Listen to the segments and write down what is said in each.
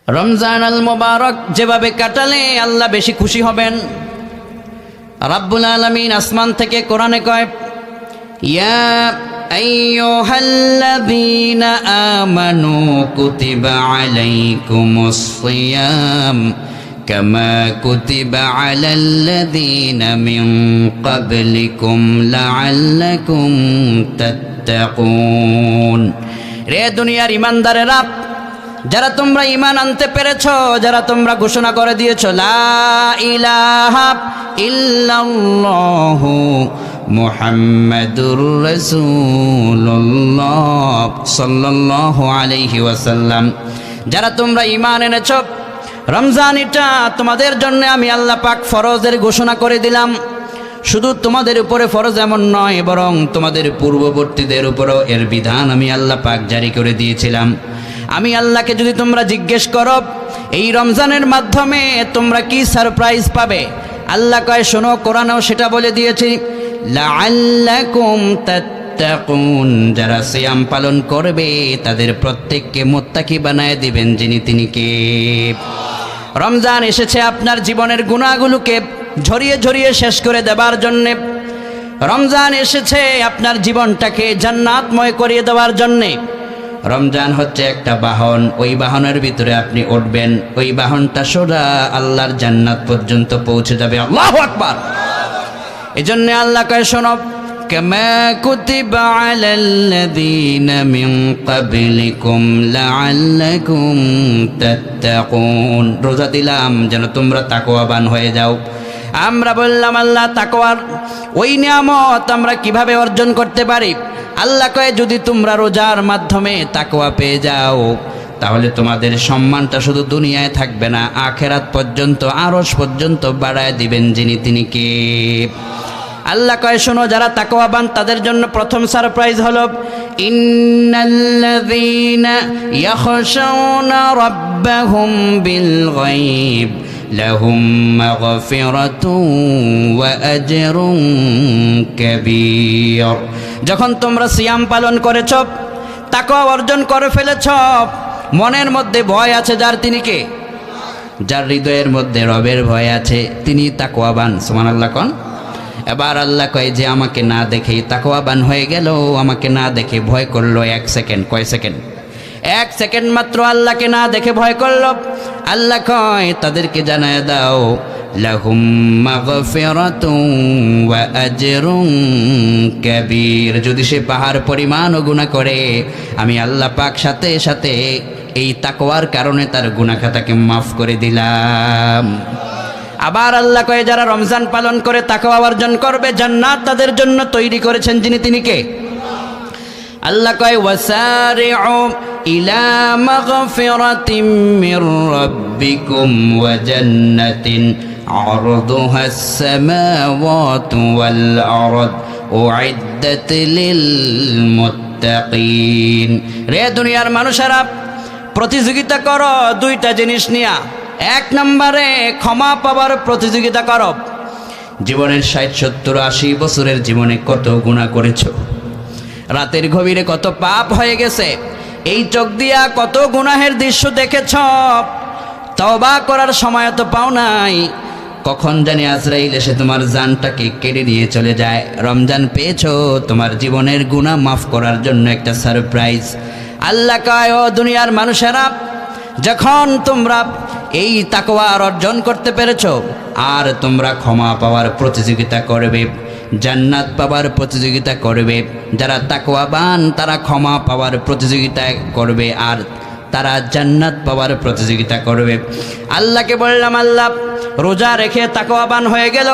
রমজান আল মুবারক যেভাবে কাটালে আল্লাহ বেশি খুশি হবেন। রাব্বুল আলামিন আসমান থেকে কোরআনে কয়, ইয়া আইয়ুহাল্লাযীনা আমানু কুতিবা আলাইকুমুস সিয়াম কামা কুতিবা আলাল্লাযীনা মিন ক্বাবলিকুম লাআল্লাকুম তাত্তাকুন। রে দুনিয়ার ঈমানদারেরা, যারা তোমরা ঈমান আনতে পেরেছ, যারা তোমরা ঘোষণা করে দিয়েছ লা ইলাহা ইল্লাল্লাহু মুহাম্মাদুর রাসূলুল্লাহ সাল্লাল্লাহু আলাইহি ওয়াসাল্লাম, যারা তোমরা ঈমান এনেছ, রমজান এটা তোমাদের জন্য আমি আল্লাহ পাক ফরজের ঘোষণা করে দিলাম। শুধু তোমাদের উপরে ফরজ এমন নয়, বরং তোমাদের পূর্ববর্তীদের উপরও এর বিধান আমি আল্লাহ পাক জারি করে দিয়েছিলাম। আমি আল্লাহকে যদি তোমরা জিজ্ঞেস করো এই রমজানের মাধ্যমে তোমরা কি সারপ্রাইজ পাবে, আল্লাহ কয় শোনো, কোরআনেও সেটা বলে দিয়েছি, লাআল্লাকুম তাত্তাকুন, যারা সিয়াম পালন করবে তাদের প্রত্যেককে মুত্তাকি বানায় দিবেন যিনি তিনি কে। রমজান এসেছে আপনার জীবনের গুনাহগুলোকে ঝরিয়ে ঝরিয়ে শেষ করে দেবার জন্যে। রমজান এসেছে আপনার জীবনটাকে জান্নাতময় করিয়ে দেওয়ার জন্যে। রমজান হচ্ছে একটা বাহন, ওই বাহনের ভিতরে আপনি উঠবেন, ওই বাহনটা সোজা আল্লাহর জান্নাত পর্যন্ত পৌঁছে যাবে। আল্লাহু আকবার। এজন্য আল্লাহ কয় শোনো, কামা কুতিবা আলাল্লাযীনা মিন ক্বাবলিকুম লাআল্লাকুম তাত্তাকুন। রোজা দিলাম যেন তোমরা তাকওয়াবান হয়ে যাও। আমরা বললাম আল্লাহ তাকওয়ার ওই নিয়ামত আমরা কিভাবে অর্জন করতে পারি? আল্লাহ কয় যদি তোমরা রোজার মাধ্যমে তাকওয়া পেয়ে যাও, তাহলে তোমাদের সম্মানটা শুধু দুনিয়ায় থাকবে না, আখিরাত পর্যন্ত, আরশ পর্যন্ত বাড়ায় দিবেন যিনি তিনি কে। আল্লাহ কয় শোনো, যারা তাকওয়াবান তাদের জন্য প্রথম সারপ্রাইজ হলো, ইন্নাল্লাযীনা ইয়াখশাউনা রাব্বাহুম বিল গায়ব লাহুম মাগফিরাতুন ওয়া আজরুন কাবীর। যখন তোমরা সিয়াম পালন করেছ, তাকওয়া অর্জন করে ফেলেছ, মনের মধ্যে ভয় আছে যার তিনি কে, যার হৃদয়ের মধ্যে রবের ভয় আছে তিনি তাকওয়াবান। সুবহানাল্লাহ কোন। এবার আল্লাহ কয় যে আমাকে না দেখেই তাকওয়াবান হয়ে গেল, আমাকে না দেখে ভয় করলো 1 সেকেন্ড। কয় সেকেন্ড? 1 সেকেন্ড মাত্র আল্লাহকে না দেখে ভয় করলো। আল্লাহ কয় তাদেরকে জানায় দাও, লাহুম মাগফিরাতুন ওয়া আজরুন কাবীর। যদি সে পাহাড় পরিমাণ গুনাহ করে, আমি আল্লাহ পাক সাথে সাথে এই তাকওয়ার কারণে তার গুনাহ খাতাকে মাফ করে দিলাম। আবার আল্লাহ কয় যারা রমজান পালন করে তাকওয়া অর্জন করবে, জান্নাত তাদের জন্য তৈরি করেছেন যিনি তিনি কে। আল্লাহ কয় ওয়াসারিউ ইলা মাগফিরাতিম মির রাব্বিকুম ওয়া জান্নাতিন আরদুহাস সামাওয়াতু ওয়াল আরদ উইদ্দাত লিল মুত্তাকিন। রে দুনিয়ার মানুষেরা, প্রতিযোগিতা করো দুইটা জিনিস নিয়ে। 1 নম্বরে ক্ষমা পাওয়ার প্রতিযোগিতা করো। জীবনের 60, 70, 80 বছরের জীবনে কত গুনাহ করেছো, রাতের গভীরে কত পাপ হয়ে গেছে, এই চোখ দিয়া কত গুনাহের দৃশ্য দেখেছ, তওবা করার সময় তো পাও নাই, কখন জানি আজরাইল এসে তোমার জানটাকে কেড়ে নিয়ে চলে যায়। রমজান পেয়েছো তোমার জীবনের গুনাহ মাফ করার জন্য একটা সারপ্রাইজ। আল্লাহ কয় ও দুনিয়ার মানুষেরা, যখন তোমরা এই তাকওয়া অর্জন করতে পেরেছো, আর তোমরা ক্ষমা পাওয়ার প্রতিযোগিতা করবে, জান্নাত পাওয়ার প্রতিযোগিতা করবে। যারা তাকওয়াবান তারা ক্ষমা পাওয়ার প্রতিযোগিতা করবে, আর তারা জান্নাত পাওয়ার প্রতিযোগিতা করবে। আল্লাহকে বললাম, আল্লাহ রোজা রেখে তাকওয়াবান হয়ে গেল,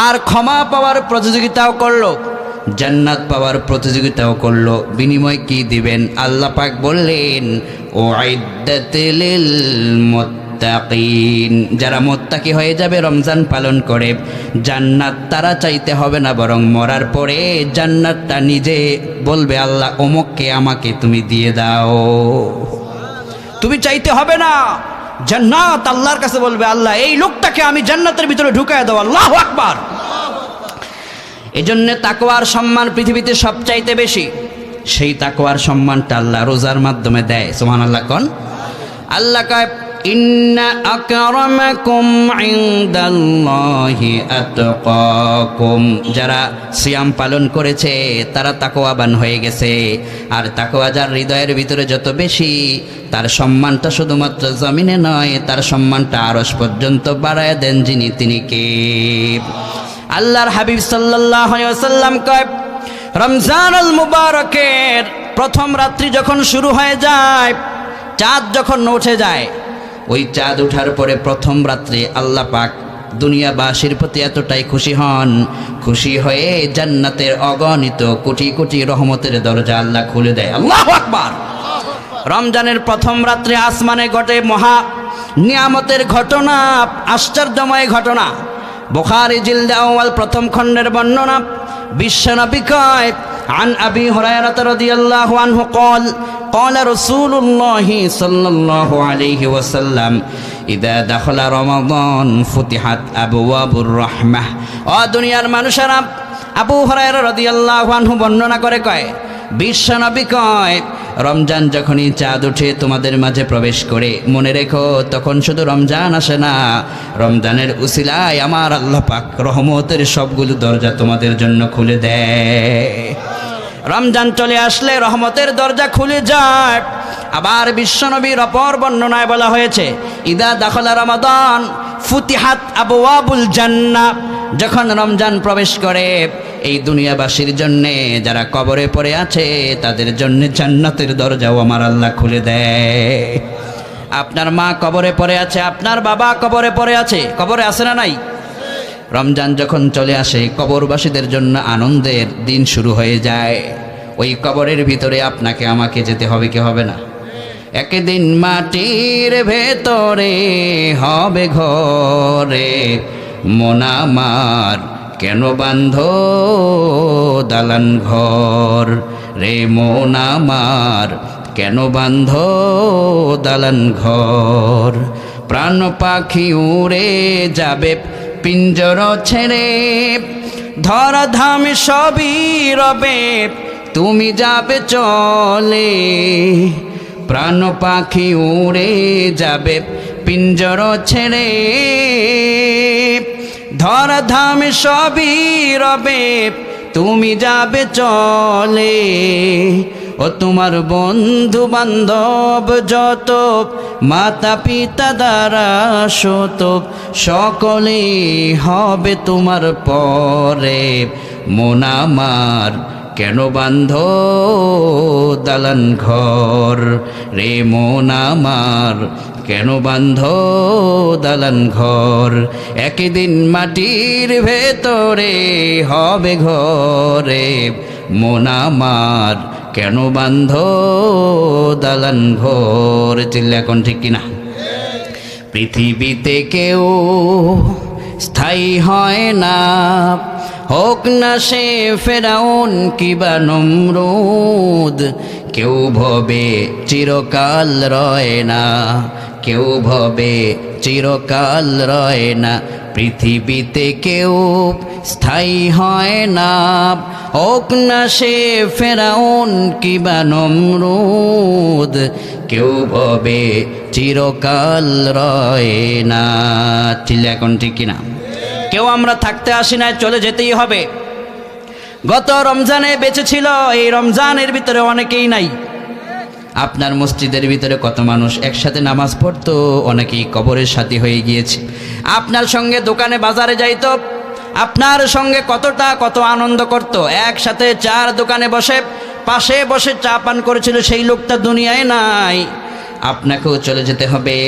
আর ক্ষমা পাওয়ার প্রতিযোগিতাও করলো, জান্নাত পাওয়ার প্রতিযোগিতাও করলো, বিনিময় কি দিবেন? আল্লাহ পাক বললেন উইদ্দাত লিল মুত্তাকিন। যারা মুত্তাকি হয়ে যাবে রমজান পালন করে, জান্নাত তারা চাইতে হবে না, বরং মরার পরে জান্নাতটা নিজে বলবে, আল্লাহ অমুককে আমাকে তুমি দিয়ে দাও। তুমি চাইতে হবে না, জান্নাত আল্লাহর কাছে বলবে, আল্লাহ এই লোকটাকে আমি জান্নাতের ভিতরে ঢুকায় দাও। আল্লাহু আকবার। এজন্য তাকওয়ার সম্মান পৃথিবীতে সবচাইতে বেশি। সেই তাকওয়ার সম্মানটা আল্লাহ রোজার মাধ্যমে দেয়। সুবহানাল্লাহ কোন। আল্লাহ কয় ইন্না আকরামাকুম ইনদাল্লাহি আতকাকুম, যারা সিয়াম পালন করেছে তারা তাকওয়াবান হয়ে গেছে। আর তাকওয়া যার হৃদয়ের ভিতরে যত বেশি, তার সম্মানটা শুধুমাত্র জমিনে নয়, তার সম্মানটা আরশ পর্যন্ত বাড়ায় দেন যিনি, তিনি কে? আল্লাহর হাবিব সাল্লাল্লাহু আলাইহি ওয়াসাল্লাম কয় রমজানুল মুবারকের প্রথম রাত্রি যখন শুরু হয়ে যায়, চাঁদ যখন উঠে যায়, ওই চাঁদ ওঠার পরে প্রথম রাত্রে আল্লাহ পাক দুনিয়াবাসীর প্রতি এতটাই খুশি হন, খুশি হয়ে জান্নাতের অগণিত কোটি কোটি রহমতের দরজা আল্লাহ খুলে দেয়। আল্লাহু আকবার। রমজানের প্রথম রাত্রে আসমানে ঘটে মহা নিয়ামতের ঘটনা, আশ্চর্যময় ঘটনা। বুখারী জিলদে আউয়াল প্রথম খণ্ডের বর্ণনা। বিশ্বনবী কয় عن أبي هريرة رضي الله عنه قال قال رسول الله صلى الله عليه وسلم إذا دخل رمضان فتحت أبواب الرحمة। ও দুনিয়ার মানুষেরা, আবু হুরায়রা রাদিয়াল্লাহু আনহু বর্ণনা করে কয় বিশ্বনবী কয় রমজান যখনই চাঁদ উঠে তোমাদের মাঝে প্রবেশ করে, মনে রেখো তখন শুধু রমজান আসে না, রমজানের উসিলায় আমার আল্লাহ পাক রহমতের সবগুলো দরজা তোমাদের জন্য খুলে দেয়। রমজান চলে আসলে রহমতের দরজা খুলে যায়। আবার বিশ্বনবীর অপর বর্ণনায় বলা হয়েছে ইদা দাখলা রমাদান ফুতিহাত আবওয়াবুল জান্নাহ, যখন রমজান প্রবেশ করে এই দুনিয়াবাসীর জন্যে যারা কবরে পড়ে আছে তাদের জন্য জান্নাতের দরজাও আমার আল্লাহ খুলে দেয়। আপনার মা কবরে পড়ে আছে, আপনার বাবা কবরে পড়ে আছে, কবরে আছে না নাই? রমজান যখন চলে আসে কবরবাসীদের জন্য আনন্দের দিন শুরু হয়ে যায়। ওই কবরের ভিতরে আপনাকে আমাকে যেতে হবে কি হবে না? একদিন মাটির ভেতরে হবে ঘরে, মন আমার কেন বাঁধো দালান ঘর, রে মন আমার কেন বাঁধো দালান ঘর। প্রাণ পাখি উড়ে যাবে পিঞ্জর ছেড়ে, ধরাধাম সবই রবে তুমি যাবে চলে। প্রাণ পাখি উড়ে যাবে পিঞ্জর ছেড়ে, ধরাধাম সবই রবে তুমি যাবে চলে। ও তোমার বন্ধু বান্ধব যত, মাতা পিতা দ্বারা শত, সকলে হবে তোমার পরে। মন আমার কেন বাঁধো দালান ঘর, রে মন আমার কেন বাঁধো দালান ঘর। একদিন মাটির ভেতরে হবে ঘরে, মন আমার কেন বাঁধো দালান ঘর। চিল্লা এখন ঠিক কিনা? পৃথিবীতে কেউ স্থায়ী হয় না, হোক না সে ফেরাউন কিবা নমরুদ। কেউ ভবে চিরকাল রয় না, কেউ ভবে চিরকাল রয় না। পৃথিবীতে কেউ স্থায়ী হয় না, হোক না সে ফেরাউন কিবা নমরুদ। কেউ ভবে চিরকাল রয় না। চিল্লা এখন ঠিক কিনা? কেউ আমরা থাকতে আসি না, চলে যেতেই হবে। গত রমজানে বেঁচে ছিল, এই রমজানের ভিতরে অনেকেই নাই। আপনার মসজিদের ভিতরে কত মানুষ একসাথে নামাজ পড়তো, অনেকেই কবরের সাথী হয়ে গিয়েছে। আপনার সঙ্গে দোকানে বাজারে যাইতো, আপনার সঙ্গে কত আনন্দ করত, একসাথে চার দোকানে বসে পাশে বসে চা পান করেছিল, সেই লোকটা দুনিয়ায় নাই। আপনাকেও চলে যেতে হবে।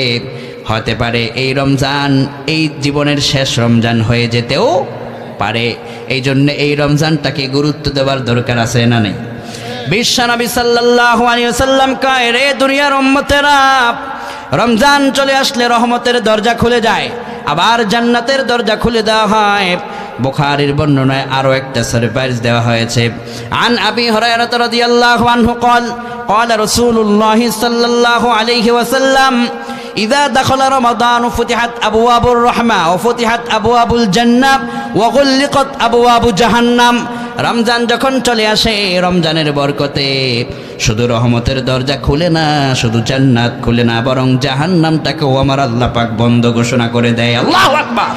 হতে পারে এই রমজান এই জীবনের শেষ রমজান হয়ে যেতেও পারে। এই জন্য এই রমজানটাকে গুরুত্ব দেওয়ার দরকার আছে না নেই? বিশ্বনবী সাল্লাল্লাহু আলাইহি ওয়াসাল্লাম কয়, রে দুনিয়ার উম্মতেরা, রমজান চলে আসলে রহমতের দরজা খুলে যায়, আবার জান্নাতের দরজা খুলে দেওয়া হয়। বুখারীর বর্ণনায় আরো একটা সারপ্রাইজ দেওয়া হয়েছে। আন আবি হুরায়রা রাদিয়াল্লাহু আনহু قال قال رسول الله صلى الله عليه وسلم إذا دخل رمضان فتحت أبواب الرحمة وفتحت أبواب الجنة وغلقت أبواب جهنم। রমজান যখন চলে আসে রমজানের বরকতে শুধু রহমতের দরজা খুলে না, শুধু জান্নাত খুলে না, বরং জাহান্নামটাকেও আমার আল্লাহ পাক বন্ধ ঘোষণা করে দেয়। আল্লাহু আকবার।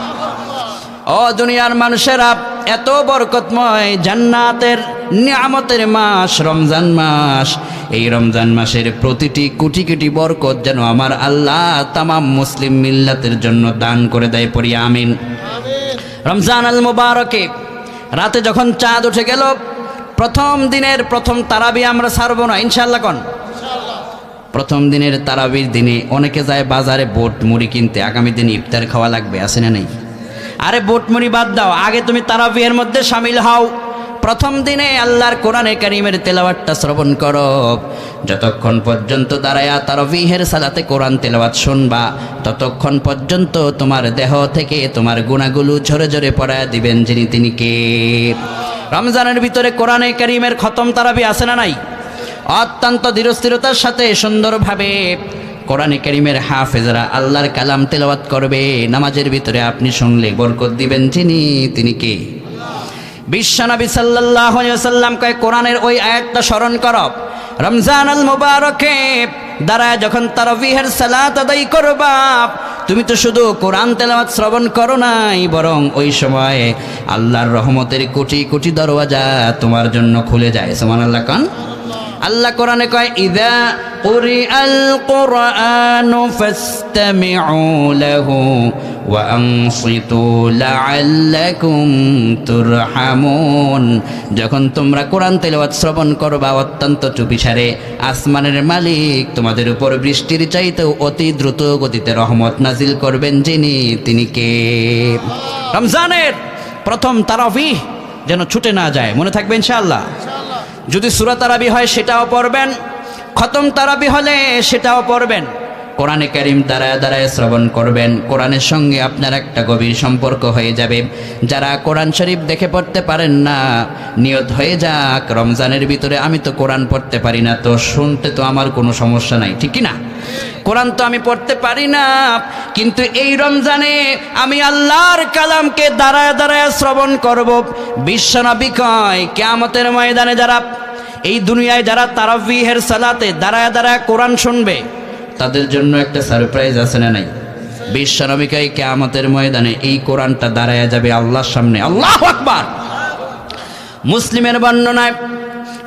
ও দুনিয়ার মানুষেরা, এত বরকতময় জান্নাতের নিয়ামতের মাস রমজান মাস। এই রমজান মাসের প্রতিটি কোটি কোটি বরকত যেন আমার আল্লাহ তামাম মুসলিম মিল্লাতের জন্য দান করে দেয়। পড়ি আমিন। রমজান আল মুবারকে রাতে যখন চাঁদ উঠে গেল, প্রথম দিনের প্রথম তারাবি আমরা ছাড়বো না ইনশাআল্লাহ। কোন প্রথম দিনের তারাবির দিনে অনেকে যায় বাজারে বোট মুড়ি কিনতে, আগামী দিন ইফতার খাওয়া লাগবে, আছে না নেই? আরে বোট মুড়ি বাদ দাও, আগে তুমি তারাবির মধ্যে শামিল হও। প্রথম দিনে আল্লাহর কোরআনে কারীমের তেলাওয়াতটা শ্রবণ করো। যতক্ষণ পর্যন্ত দাঁড়ায়া তারাবিহের সালাতে কোরআন তেলাওয়াত শুনবা, ততক্ষণ পর্যন্ত তোমার দেহ থেকে তোমার গুনাহগুলো ঝরে ঝরে পড়ায় দিবেন যিনি, তিনি কে? রমজানের ভিতরে কোরআনে কারীমের খতম তারাবি আছে না নাই? অত্যন্ত ধীরস্থিরতার সাথে সুন্দরভাবে কোরআনে কারীমের হাফেজরা আল্লাহর কালাম তেলাওয়াত করবে। নামাজের ভিতরে আপনি শুনলে বরকত দিবেন যিনি, তিনি কে? বিশ্বনবী সাল্লাল্লাহু আলাইহি ওয়াসাল্লাম কয়, কোরআনের ওই আয়াতটা স্মরণ করো। রমজান আল মুবারকে দাঁড়ায় যখন তারাবিহের সালাত আদায় করবা, তুমি তো শুধু কোরআন তেলাওয়াত শ্রবণ করো নাই, বরং ওই সময় আল্লাহর রহমতের কোটি কোটি দরওয়াজা তোমার জন্য খুলে যায়। সুবহানাল্লাহ। কোন আল্লাহ কোরআনে কয়, ইযা কুরিআল কুরআনু ফাসতামিউ লাহু ওয়া আনসিতু লাআল্লাকুম তুরহামুন। যখন তোমরা কোরআন তেলাওয়াত শ্রবণ করবা, অত্যন্ত চুপিসারে আসমানের মালিক তোমাদের উপর বৃষ্টির চাইতেও অতি দ্রুত গতিতে রহমত নাজিল করবেন যিনি, তিনি কে? রমজানের প্রথম তারাবিহ যেন ছুটে না যায়, মনে থাকবে ইনশাআল্লাহ। যদি সূরা তারাবি হয় সেটাও পড়বেন, খতম তারাবি হলে সেটাও পড়বেন। কোরআনে কারীম দাঁড়ায় দাঁড়ায় শ্রবণ করবেন। কোরআনের সঙ্গে আপনার একটা গভীর সম্পর্ক হয়ে যাবে। যারা কোরআন শরীফ দেখে পড়তে পারেন না, নিয়ত হয়ে যাক, রমজানের ভিতরে আমি তো কোরআন পড়তে পারি না, তো শুনতে তো আমার কোনো সমস্যা নাই, ঠিক কি না? কোরআন তো আমি পড়তে পারি না, কিন্তু এই রমজানে আমি আল্লাহর কালামকে দাঁড়ায় দাঁড়ায় শ্রবণ করব। বিশ্বনবী কয়, কিয়ামতের ময়দানে যারা এই দুনিয়ায় যারা তারাবিহের সালাতে দাঁড়ায় দাঁড়ায় কোরআন শুনবে, তাদের জন্য একটা সারপ্রাইজ আছে না নাই? বিশ্বনবী কয়, কিয়ামতের ময়দানে এই কোরআনটা দাঁড়ায় যাবে আল্লাহর সামনে। আল্লাহু আকবার। মুসলিমের বর্ণনায়,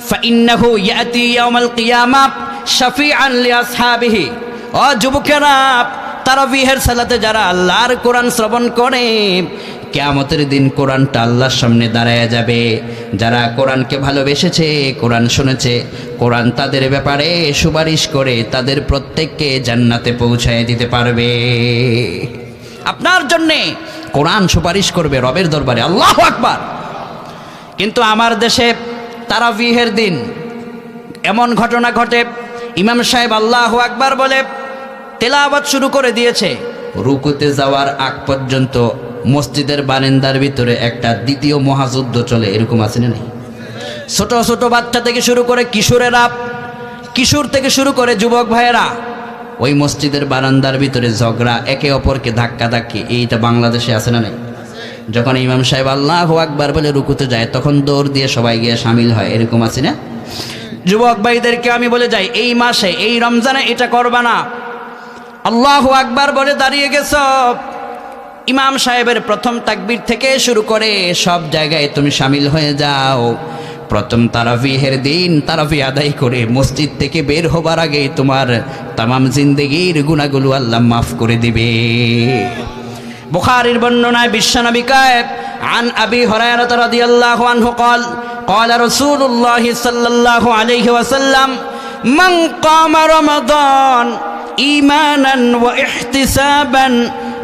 ফাইন্নাহু ইয়াতি ইয়াউমাল কিয়ামাহ শাফিআন লিআসহাবিহি। ও যুবকেরা, তারাবিহের সালাতে যারা আল্লাহর কোরআন শ্রবণ করে, কিয়ামতের দিন কোরআনটা আল্লাহর সামনে দাঁড়ায় যাবে। যারা কোরআনকে ভালোবেসেছে, কোরআন শুনেছে, কোরআন তাদের ব্যাপারে সুপারিশ করে তাদের প্রত্যেককে জান্নাতে পৌঁছায় দিতে পারবে। আপনার জন্যে কোরআন সুপারিশ করবে রবের দরবারে। আল্লাহু আকবার। কিন্তু আমার দেশে তারাবিহের দিন এমন ঘটনা ঘটে, ইমাম সাহেব আল্লাহু আকবার বলে তেলাওয়াত শুরু করে দিয়েছে, রুকুতে যাওয়ার আগ পর্যন্ত মসজিদের বারান্দার ভিতরে একটা দ্বিতীয় মহাযুদ্ধ চলে। এরকম আছে না? ছোট ছোট বাচ্চা থেকে শুরু করে কিশোরেরা, কিশোর থেকে শুরু করে যুবক ভাইয়েরা ওই মসজিদের বারান্দার ভিতরে ঝগড়া, একে অপরকে ধাক্কা ধাক্কি। এইটা বাংলাদেশে আছে না নাই? যখন ইমাম সাহেব আল্লাহু আকবার বলে রুকুতে যায়, তখন দৌড় দিয়ে সবাই গিয়ে শামিল হয়। এরকম আছে না? যুবক ভাইদেরকে আমি বলে যাই, এই মাসে, এই রমজানে এটা করবা না। আল্লাহু আকবার বলে দাঁড়িয়ে গেছ, ইমাম সাহেবের প্রথম তাকবীর থেকে শুরু করে সব জায়গায় তুমি শামিল হয়ে যাও। প্রথম তারাবিহের দিন তারাবি আদায় করে মসজিদ থেকে বের হবার আগে তোমার তামাম জিন্দেগির গুনাহগুলো আল্লাহ মাফ করে দিবে। বুখারীর বর্ণনায় বিশ্বনবী কয়, আন আবি হুরায়রা রাদিয়াল্লাহু আনহু قال قال رسول الله صلى الله عليه وسلم من قام رمضان إيمانا واحتسابا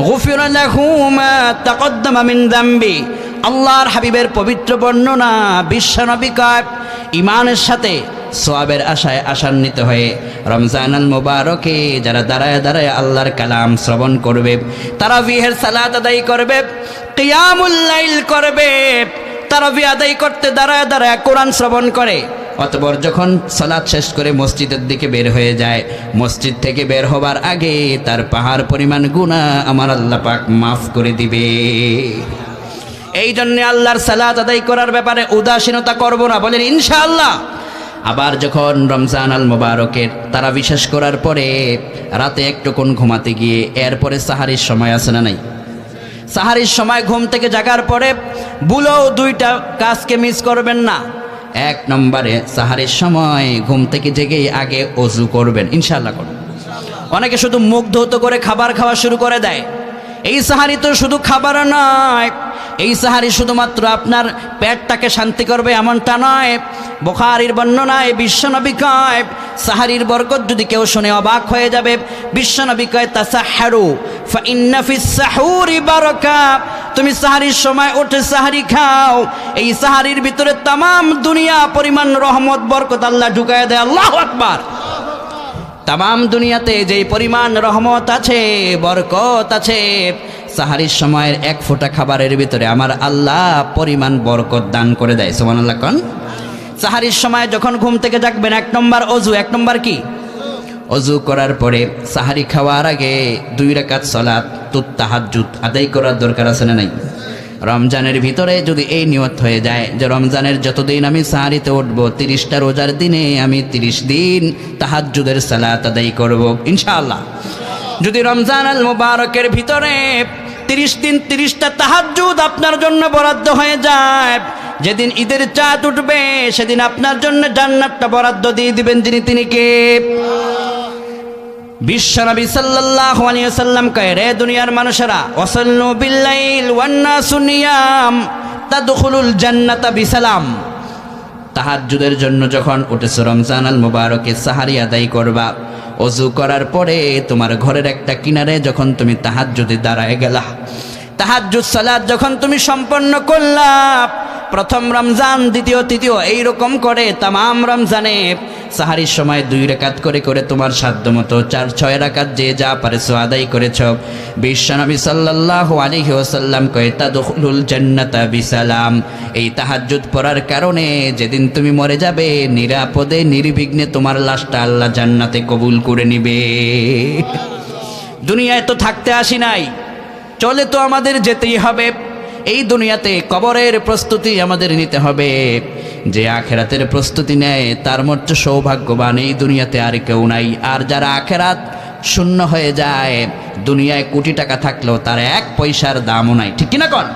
غفر له ما تقدم من ذنبه। আল্লাহর হাবিবের পবিত্র বর্ণনা। বিশ্বনবী কয়, ঈমানের সাথে সওয়াবের আশায় আশান্বিত হয়ে রমজানুল মুবারকে যারা দাঁড়ায় দাঁড়ায় আল্লাহর কালাম শ্রবণ করবে, তারাবিহের সালাত আদায় করবে, কিয়ামুল লাইল করবে, তারাবি আদায় করতে দাঁড়ায় দাঁড়ায় কোরআন শ্রবণ করে, অতঃপর যখন সালাত শেষ করে মসজিদের দিকে বের হয়ে যায়, মসজিদ থেকে বের হবার আগে তার পাহাড় পরিমাণ গুনাহ আমার আল্লাহ পাক মাফ করে দিবে। এই জন্য আল্লাহর সালাত আদায় করার ব্যাপারে উদাসীনতা করব না, বলেন ইনশাআল্লাহ। আবার যখন রমজান আল মোবারকের তারা বিশ্বাস করার পরে রাতে একটুক্ষণ ঘুমাতে গিয়ে এরপরে সাহারির সময় আছে না নাই? সাহারির সময় ঘুম থেকে জাগার পরে ভুলেও দুইটা কাজকে মিস করবেন না। এক নম্বরে সাহারির সময় ঘুম থেকে জেগেই আগে অজু করবেন, ইনশাআল্লাহ করবেন। অনেকে শুধু মুখ ধৌত করে খাবার খাওয়া শুরু করে দেয়। এই সাহারি তো শুধু খাবার নয়, এই সাহারি শুধুমাত্র আপনার পেটটাকে শান্তি করবে এমনটা নয়। বুখারীর বর্ণনায় বিশ্বনবী কয়, সাহারির বরকত যদি কেউ শুনে অবাক হয়ে যাবে। বিশ্বনবী কয়, তাসাহহারু ফাইন্না ফিস সাহুরি বারাকা। তুমি সাহারির সময় উঠে সাহারি খাও, এই সাহারির ভিতরে তামাম দুনিয়া পরিমাণ রহমত বরকত আল্লাহ ঢুকায় দেয়। আল্লাহু আকবার। তামাম দুনিয়াতে যেই পরিমাণ রহমত আছে, বরকত আছে, সাহারির সময়ের এক ফোঁটা খাবারের ভিতরে আমার আল্লাহ পরিমাণ বরকত দান করে দেয়। সুবহানাল্লাহ কোন। সাহারির সময় যখন ঘুম থেকে জাগবেন, এক নম্বর অজু। এক নম্বর কি? অজু করার পরে সাহারি খাওয়ার আগে 2 রাকাত সালাত তাহাজ্জুদ আদায় করার দরকার আছে না নাই? রমজানের ভিতরে যদি এই নিয়ত হয়ে যায় যে রমজানের যতদিন আমি সাহারিতে উঠব, 30টা রোজার দিনে আমি 30 দিন তাহাজ্জুদের সালাত আদায় করব ইনশাআল্লাহ। যদি রমজান আল মুবারকের ভিতরে 30 দিন 30টা তাহাজ্জুদ আপনার জন্য বরাদ্দ হয়ে যায়, যেদিন ঈদের চাঁদ উঠবে সেদিন আপনার জন্য জান্নাতটা বরাদ্দ দিয়ে দিবেন যিনি, তিনি কে? বিশ্বনবী সাল্লাল্লাহু আলাইহি ওয়াসাল্লাম কয়, রে দুনিয়ার মানুষেরা, ওয়াসাল্লু বিল্লাইল ওয়ান নাসু নিয়াম তাদখুলুল জান্নাতা বিসালাম। তাহাজ্জুদের জন্য যখন উঠেছো রমজান আল মুবারকে সাহারি আদায় করবা, ওযু করার পরে তোমার ঘরের একটা কিনারে যখন তুমি তাহাজ্জুদে দাঁড়ায় গেলা, তাহাজ্জুদ সালাত যখন তুমি সম্পন্ন করলা, প্রথম রমজান, দ্বিতীয়, তৃতীয়, এইরকম করে তামাম রমজানে সাহারির সময় 2 রাকাত করে করে তোমার সাধ্যমতো 4-6 রাকাত যে যা পারেছো আদায় করেছ। বিশ্বনবী সাল্লাল্লাহু আলাইহি ওয়াসাল্লাম কয়, তাদখুলুল জান্নাতা বিসালাম। এই তাহাজ্জুদ পড়ার কারণে যেদিন তুমি মরে যাবে, নিরাপদে নির্বিঘ্নে তোমার লাশটা আল্লাহ জান্নাতে কবুল করে নিবে। দুনিয়ায় তো থাকতে আসি নাই, চলে তো আমাদের যেতেই হবে। এই দুনিয়াতে কবরের প্রস্তুতি আমাদের নিতে হবে। যে আখেরাতের প্রস্তুতি নেয় তার মতো সৌভাগ্যবান এই দুনিয়াতে আর কেউ নাই। আর যারা আখেরাত শূন্য হয়ে যায়, দুনিয়ায় কোটি টাকা থাকলেও তার 1 পয়সার দামও নাই, ঠিক কিনা কন?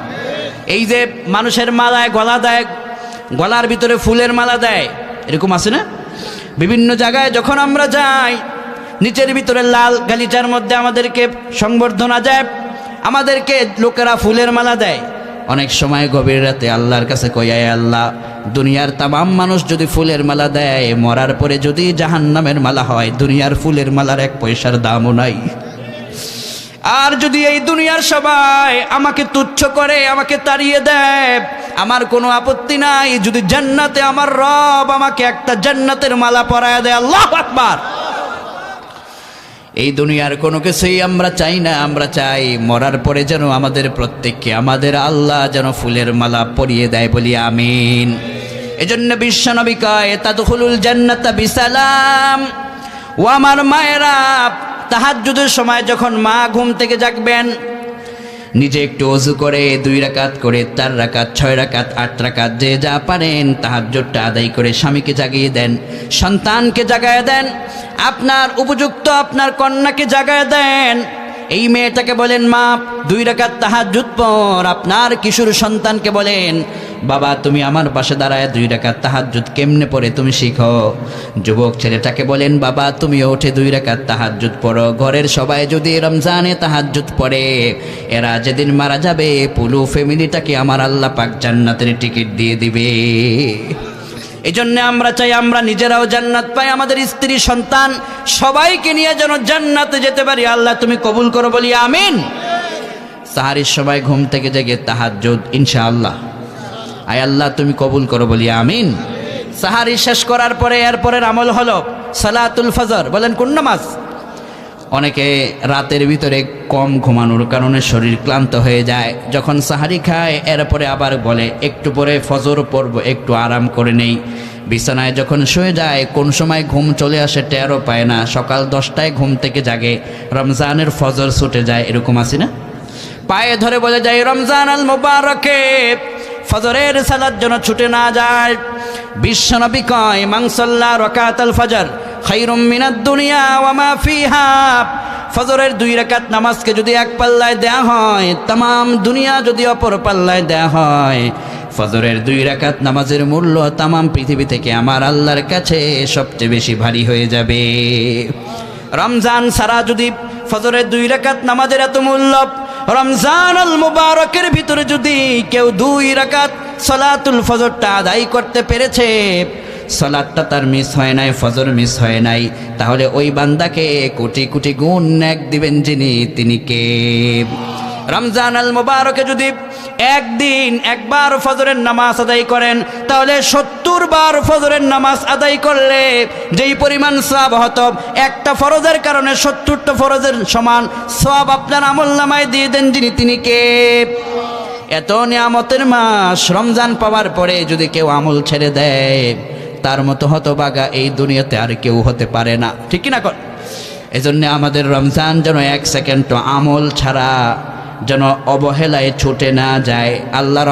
এই যে মানুষের মালায় গলা দেয়, গলার ভিতরে ফুলের মালা দেয়, এরকম আছে না? বিভিন্ন জায়গায় যখন আমরা যাই, নিচের ভিতরে লাল গালিচার মধ্যে আমাদেরকে সংবর্ধনা দেয়, আমাদেরকে লোকেরা ফুলের মালা দেয়। অনেক সময় গভীর রাতে আল্লাহর কাছে কই, আয় আল্লাহ, দুনিয়ার তামাম মানুষ যদি ফুলের মালা দেয়, মরার পরে যদি জাহান্নামের মালা হয়, দুনিয়ার ফুলের মালার 1 পয়সার দামও নাই। আর যদি এই দুনিয়ার সবাই আমাকে তুচ্ছ করে, আমাকে তাড়িয়ে দেয়, আমার কোনো আপত্তি নাই যদি জান্নাতে আমার রব আমাকে একটা জান্নাতের মালা পরায় দেয়। আল্লাহু আকবার। এই দুনিয়ার কোনো কিছুই আমরা চাই না, আমরা চাই মরার পরে যেন আমাদের প্রত্যেককে আমাদের আল্লাহ যেন ফুলের মালা পরিয়ে দেয়, বলি আমিন। এজন্য বিশ্বনবী কয়, তাদখুলুল জান্নাতা বিসালাম। ও আমার মায়েরা, তাহাজ্জুদের সময় যখন মা ঘুম থেকে জাগবেন, নিজে একটু ওযু করে 2 রাকাত করে 4 রাকাত 6 রাকাত 8 রাকাত যে যা পারেন তাহাজ্জুদটা আদায় করে স্বামীকে জাগিয়ে দেন, সন্তানকে জাগায় দেন, আপনার উপযুক্ত আপনার কন্যাকে জাগায় দেন। এই মেয়েটাকে বলেন, মা 2 রাকাত তাহাজ্জুদ পর। আপনার কিশোর সন্তানকে বলেন, বাবা তুমি আমার পাশে দাঁড়ায় 2 রাকাত তাহাজ্জুদ কেমনে পড়ে তুমি শিখো। যুবক ছেলেটাকে বলেন, বাবা তুমিও উঠে 2 রাকাত তাহাজ্জুদ পড়ো। ঘরের সবাই যদি রমজানে তাহাজ্জুদ পড়ে, এরা যেদিন মারা যাবে পুরো ফ্যামিলিটাকে আমার আল্লাহ পাক জান্নাতের টিকিট দিয়ে দিবে। এই জন্য আমরা চাই আমরা নিজেরাও জান্নাত পাই, আমাদের স্ত্রী সন্তান সবাইকে নিয়ে যেন জান্নাতে যেতে পারি। আল্লাহ তুমি কবুল করো, বলি আমিন। সাহারির সময় ঘুম থেকে জেগে তাহাজ্জুদ ইনশাআল্লাহ, আয় আল্লাহ তুমি কবুল করো, বলি আমিন। সাহারি শেষ করার পরে এরপরের আমল হলো সালাতুল ফজর। বলেন কোন নামাজ? অনেকে রাতের ভিতরে কম ঘুমানোর কারণে শরীর ক্লান্ত হয়ে যায়, যখন সাহারি খায় এরপরে আবার বলে একটু পরে ফজর পড়ব, একটু আরাম করে নেই। বিছানায় যখন শুয়ে যায় কোন সময় ঘুম চলে আসে টেরও পায় না। সকাল 10টায় ঘুম থেকে জাগে, রমজানের ফজর ছুটে যায়, এরকম আছে না? পায়ে ধরে বলে যায়, রমজান আল মুবারকে ফজরের সালাত যেন ছুটে না যায়। বিশ্বনবী কয় মান সাল্লা রাকাতাল ফজর খায়রুম মিনাদ দুনিয়া ওয়া মা ফিহা। ফজরের 2 রাকাত নামাজকে যদি এক পাল্লায় দেয়া হয়, তাম দুনিয়া যদি অপর পাল্লায় দেয়া হয়, ফজরের 2 রাকাত নামাজের মূল্য তাম পৃথিবী থেকে আমার আল্লাহর কাছে সবচেয়ে বেশি ভারী হয়ে যাবে। রমজান সারা যদি ফজরের 2 রাকাত নামাজের এত মূল্য, রমজান আল মুবারকের ভিতরে যদি কেউ 2 রাকাত সালাতুল ফজরটা আদায় করতে পেরেছে, সালাতটা তার মিস হয় নাই, ফজর মিস হয় নাই, তাহলে ওই বান্দাকে কোটি কোটি গুণ নেক দিবেন যিনি, তিনি কে? রমজান আল মুবারকে যদি একদিন একবার ফজরের নামাজ আদায় করেন, তাহলে 70 বার ফজরের নামাজ আদায় করলে যেই পরিমাণ সওয়াব হতো, একটা ফরজের কারণে 70টা ফরজের সমান সওয়াব আপনার আমলনামায় দিয়ে দেন যিনি, তিনি কে? এত নিয়ামতের মাস রমজান পাওয়ার পরে যদি কেউ আমল ছেড়ে দেয়, তার মতো হতভাগা এই দুনিয়াতে আর কেউ হতে পারে না, ঠিক কি না? এজন্য আমাদের রমজান যেন 1 সেকেন্ড আমল ছাড়া যেন অবহেলায় ছুটে না যায়। আল্লাহ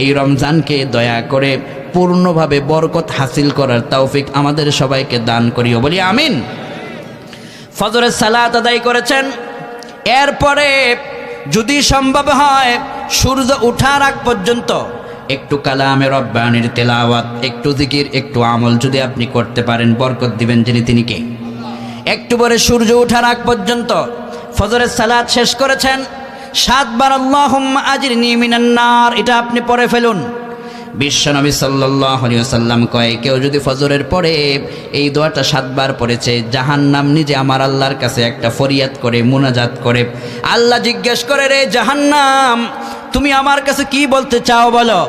এই রমজানকে দয়া করে পূর্ণভাবে বরকত হাসিল করার তৌফিক আমাদের সবাইকে দান করিও, বলি আমিন। ফজরের সালাত আদায় করেছেন, এরপরে যদি সম্ভব হয় সূর্য ওঠার আগ পর্যন্ত একটু কালামে রব্বানির তেলাওয়াত, একটু জিকির, একটু আমল যদি আপনি করতে পারেন, বরকত দিবেন যিনি, তিনি কে? একটু পরে সূর্য ওঠার আগ পর্যন্ত ফজরের সালাত শেষ করেছেন, 7 বার আল্লাহুম্মা আজরিনি মিনান নার, এটা আপনি পড়ে ফেলুন। বিশ্বনবী সাল্লাল্লাহু আলাইহি ওয়াসাল্লাম কয়, কেউ যদি ফজরের পরে এই দোয়াটা 7 বার পড়েছে, জাহান্নাম নিজে আমার আল্লাহর কাছে একটা ফরিয়াদ করে, মুনাজাত করে, আল্লাহ জিজ্ঞেস করে, রে জাহান্নাম, তুমি আমার কাছে কি বলতে চাও বলো?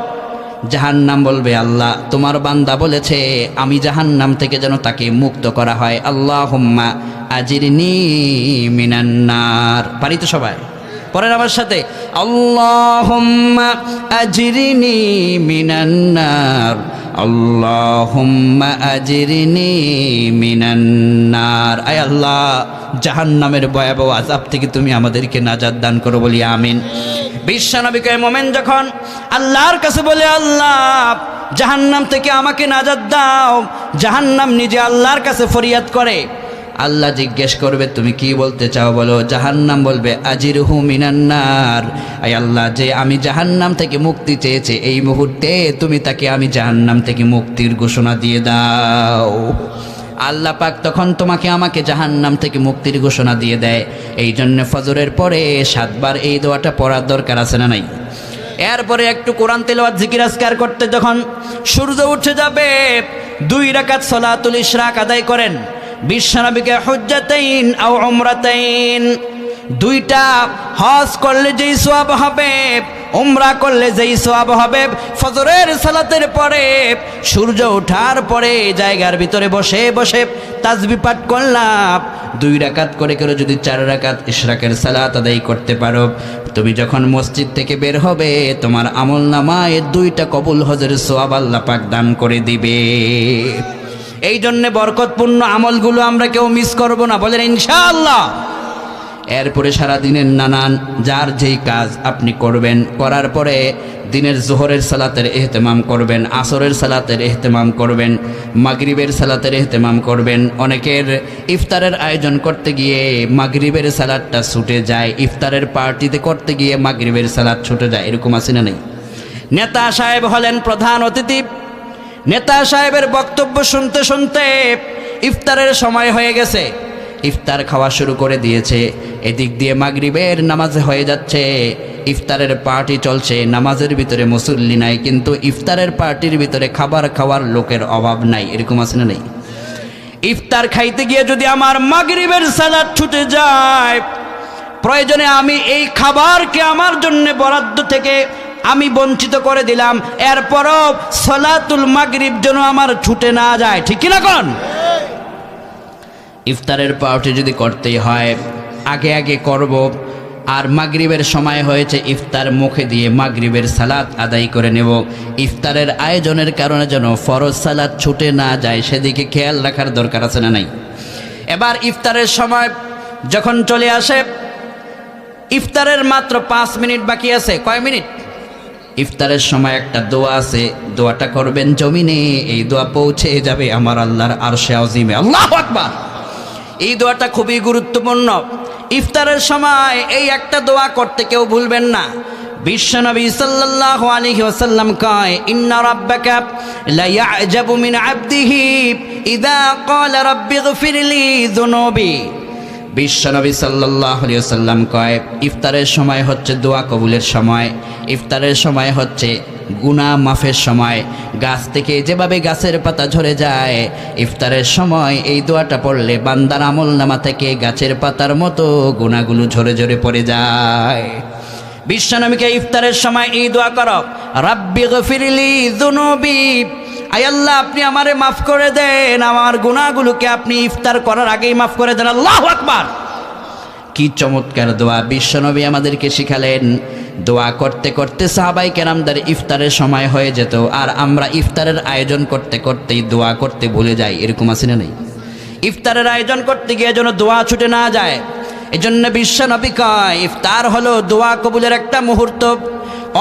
জাহান্নাম বলবে, আল্লাহ তোমার বান্দা বলেছে আমি জাহান্নাম থেকে যেন তাকে মুক্ত করা হয়, আল্লাহুম্মা আজরিনি মিনান নার। পারি তো সবাই? পরের আমার সাথে, আল্লাহুম্মা আজরিনি মিনান নার, আল্লাহুম্মা আজরিনি মিনান নার। আয় আল্লাহ, জাহান্নামের ভয়াবহ আযাব থেকে তুমি আমাদেরকে নাজাত দান করো, বলি আমিন। বিশ্বনবীকে মোমেন যখন আল্লাহর কাছে বলে, আল্লাহ জাহান্নাম থেকে আমাকে নাজাত দাও, জাহান্নাম নিজে আল্লাহর কাছে ফরিয়াদ করে, আল্লাহ জিজ্ঞেস করবে তুমি কি বলতে চাও বলো? জাহান্নাম বলবে, আজিরহু মিনান নার, আয় আল্লাহ, যে আমি জাহান্নাম থেকে মুক্তি চেয়েছে, এই মুহূর্তে তুমি তাকে আমি জাহান্নাম থেকে মুক্তির ঘোষণা দিয়ে দাও। আল্লাহ পাক তখন তোমাকে আমাকে জাহান্নাম থেকে মুক্তির ঘোষণা দিয়ে দেয়। এই জন্য ফজরের পরে 7 বার এই দোয়াটা পড়ার দরকার আছে না নাই? এরপরে একটু কোরআন তেলাওয়াত, জিকির আজকার করতে যখন সূর্য উঠে যাবে, 2 রাকাত সালাতুল ইশরাক আদায় করেন। বিশ্বনবীকে হুজ্জাতাইন আও উমরাতাইন, 2টা হজ করলে যেই সওয়াব হবে, উমরা করলে যেই সওয়াব হবে, ফজরের সালাতের পরে সূর্য ওঠার পরে জায়গার ভিতরে বসে বসে তাসবিহ পাঠ করলাম, 2 রাকাত করে করে যদি 4 রাকাত ইশরাকের সালাত আদায় করতে পারো, তুমি যখন মসজিদ থেকে বের হবে, তোমার আমলনামায় 2টা কবুল হজের সওয়াব আল্লাহ পাক দান করে দিবে। এই জন্যে বরকতপূর্ণ আমলগুলো আমরা কেউ মিস করব না, বলেন ইনশাআল্লাহ। এরপরে সারাদিনের নানান যার যেই কাজ আপনি করবেন, করার পরে দিনের জোহরের সালাতের ইহতেমাম করবেন, আসরের সালাতের ইহতেমাম করবেন, মাগরিবের সালাতের ইহতেমাম করবেন। অনেকের ইফতারের আয়োজন করতে গিয়ে মাগরিবের সালাতটা ছুটে যায়, ইফতারের পার্টিতে করতে গিয়ে মাগরিবের সালাত ছুটে যায়, এরকম আছে না নেই? নেতা সাহেব হলেন প্রধান অতিথি, নেতা সাহেবের বক্তব্য শুনতে শুনতে ইফতারের সময় হয়ে গেছে, ইফতার খাওয়া শুরু করে দিয়েছে, এদিক দিয়ে মাগরিবের নামাজ হয়ে যাচ্ছে, ইফতারের পার্টি চলছে, নামাজের ভিতরে মুসল্লি নাই, কিন্তু ইফতারের পার্টির ভিতরে খাবার খাওয়ার লোকের অভাব নাই, এরকম আছে না নেই? ইফতার খাইতে গিয়ে যদি আমার মাগরিবের সালাত ছুটে যায়, প্রয়োজনে আমি এই খাবারকে আমার জন্য বরাদ্দ থেকে আমি বঞ্চিত করে দিলাম, এরপরও সালাতুল মাগরিব যেন আমার ছুটে না যায়, ঠিক কি না? কোন ইফতারের পার্টি যদি করতেই হয় আগে আগে করব, আর মাগরিবের সময় হয়েছে, ইফতার মুখে দিয়ে মাগরিবের সালাত আদায় করে নেব। ইফতারের আয়োজনের কারণে যেন ফরজ সালাত ছুটে না যায়, সেদিকে খেয়াল রাখার দরকার আছে না নাই? এবার ইফতারের সময় যখন চলে আসে, ইফতারের মাত্র 5 মিনিট বাকি আছে, কয় মিনিট? ইফতারের সময় একটা দোয়া আছে, দোয়াটা করবেন জমিনে, এই দোয়া পৌঁছে যাবে আমার আল্লাহর আরশে আজিমে। আল্লাহু আকবার। এই দোয়াটা খুবই গুরুত্বপূর্ণ। ইফতারের সময় এই একটা দোয়া করতে কেউ ভুলবেন না। বিশ্বনবী সাল্লাল্লাহু আলাইহি ওয়াসাল্লাম কয়, ইন্না রাব্বাকা লা ইয়া'জাবু মিন 'আবদিহি ইযা ক্বালা রাব্বিগফিরলি যুনুবি। বিশ্বনবী সাল্লাল্লাহু আলাইহি ওয়াসাল্লাম কয়, ইফতারের সময় হচ্ছে দোয়া কবুলের সময়, ইফতারের সময় হচ্ছে গুনাহ মাফের সময়। গাছ থেকে যেভাবে গাছের পাতা ঝরে যায়, ইফতারের সময় এই দোয়াটা পড়লে বান্দার আমলনামা থেকে গাছের পাতার মতো গুনাহগুলো ঝরে ঝরে পড়ে যায়। বিশ্বনবীকে ইফতারের সময় এই দোয়া করো, রাব্বিগফিরলি যুনুবি, আয় আল্লাহ আপনি আমারে মাফ করে দেন, আমার গুনাহগুলোকে আপনি ইফতার করার আগেই মাফ করে দেন। আল্লাহু আকবার। কি চমৎকার দোয়া বিশ্বনবী আমাদেরকে শিখালেন। দোয়া করতে করতে সাহাবায়ে কেরামদের ইফতারের সময় হয়ে যেত, আর আমরা ইফতারের আয়োজন করতে করতেই দোয়া করতে ভুলে যাই। এরকম আছে না নেই? ইফতারের আয়োজন করতে গিয়ে যেন দোয়া ছুটে না যায়। এজন্য বিশ্বনবী কয়, ইফতার হলো দোয়া কবুলের একটা মুহূর্ত।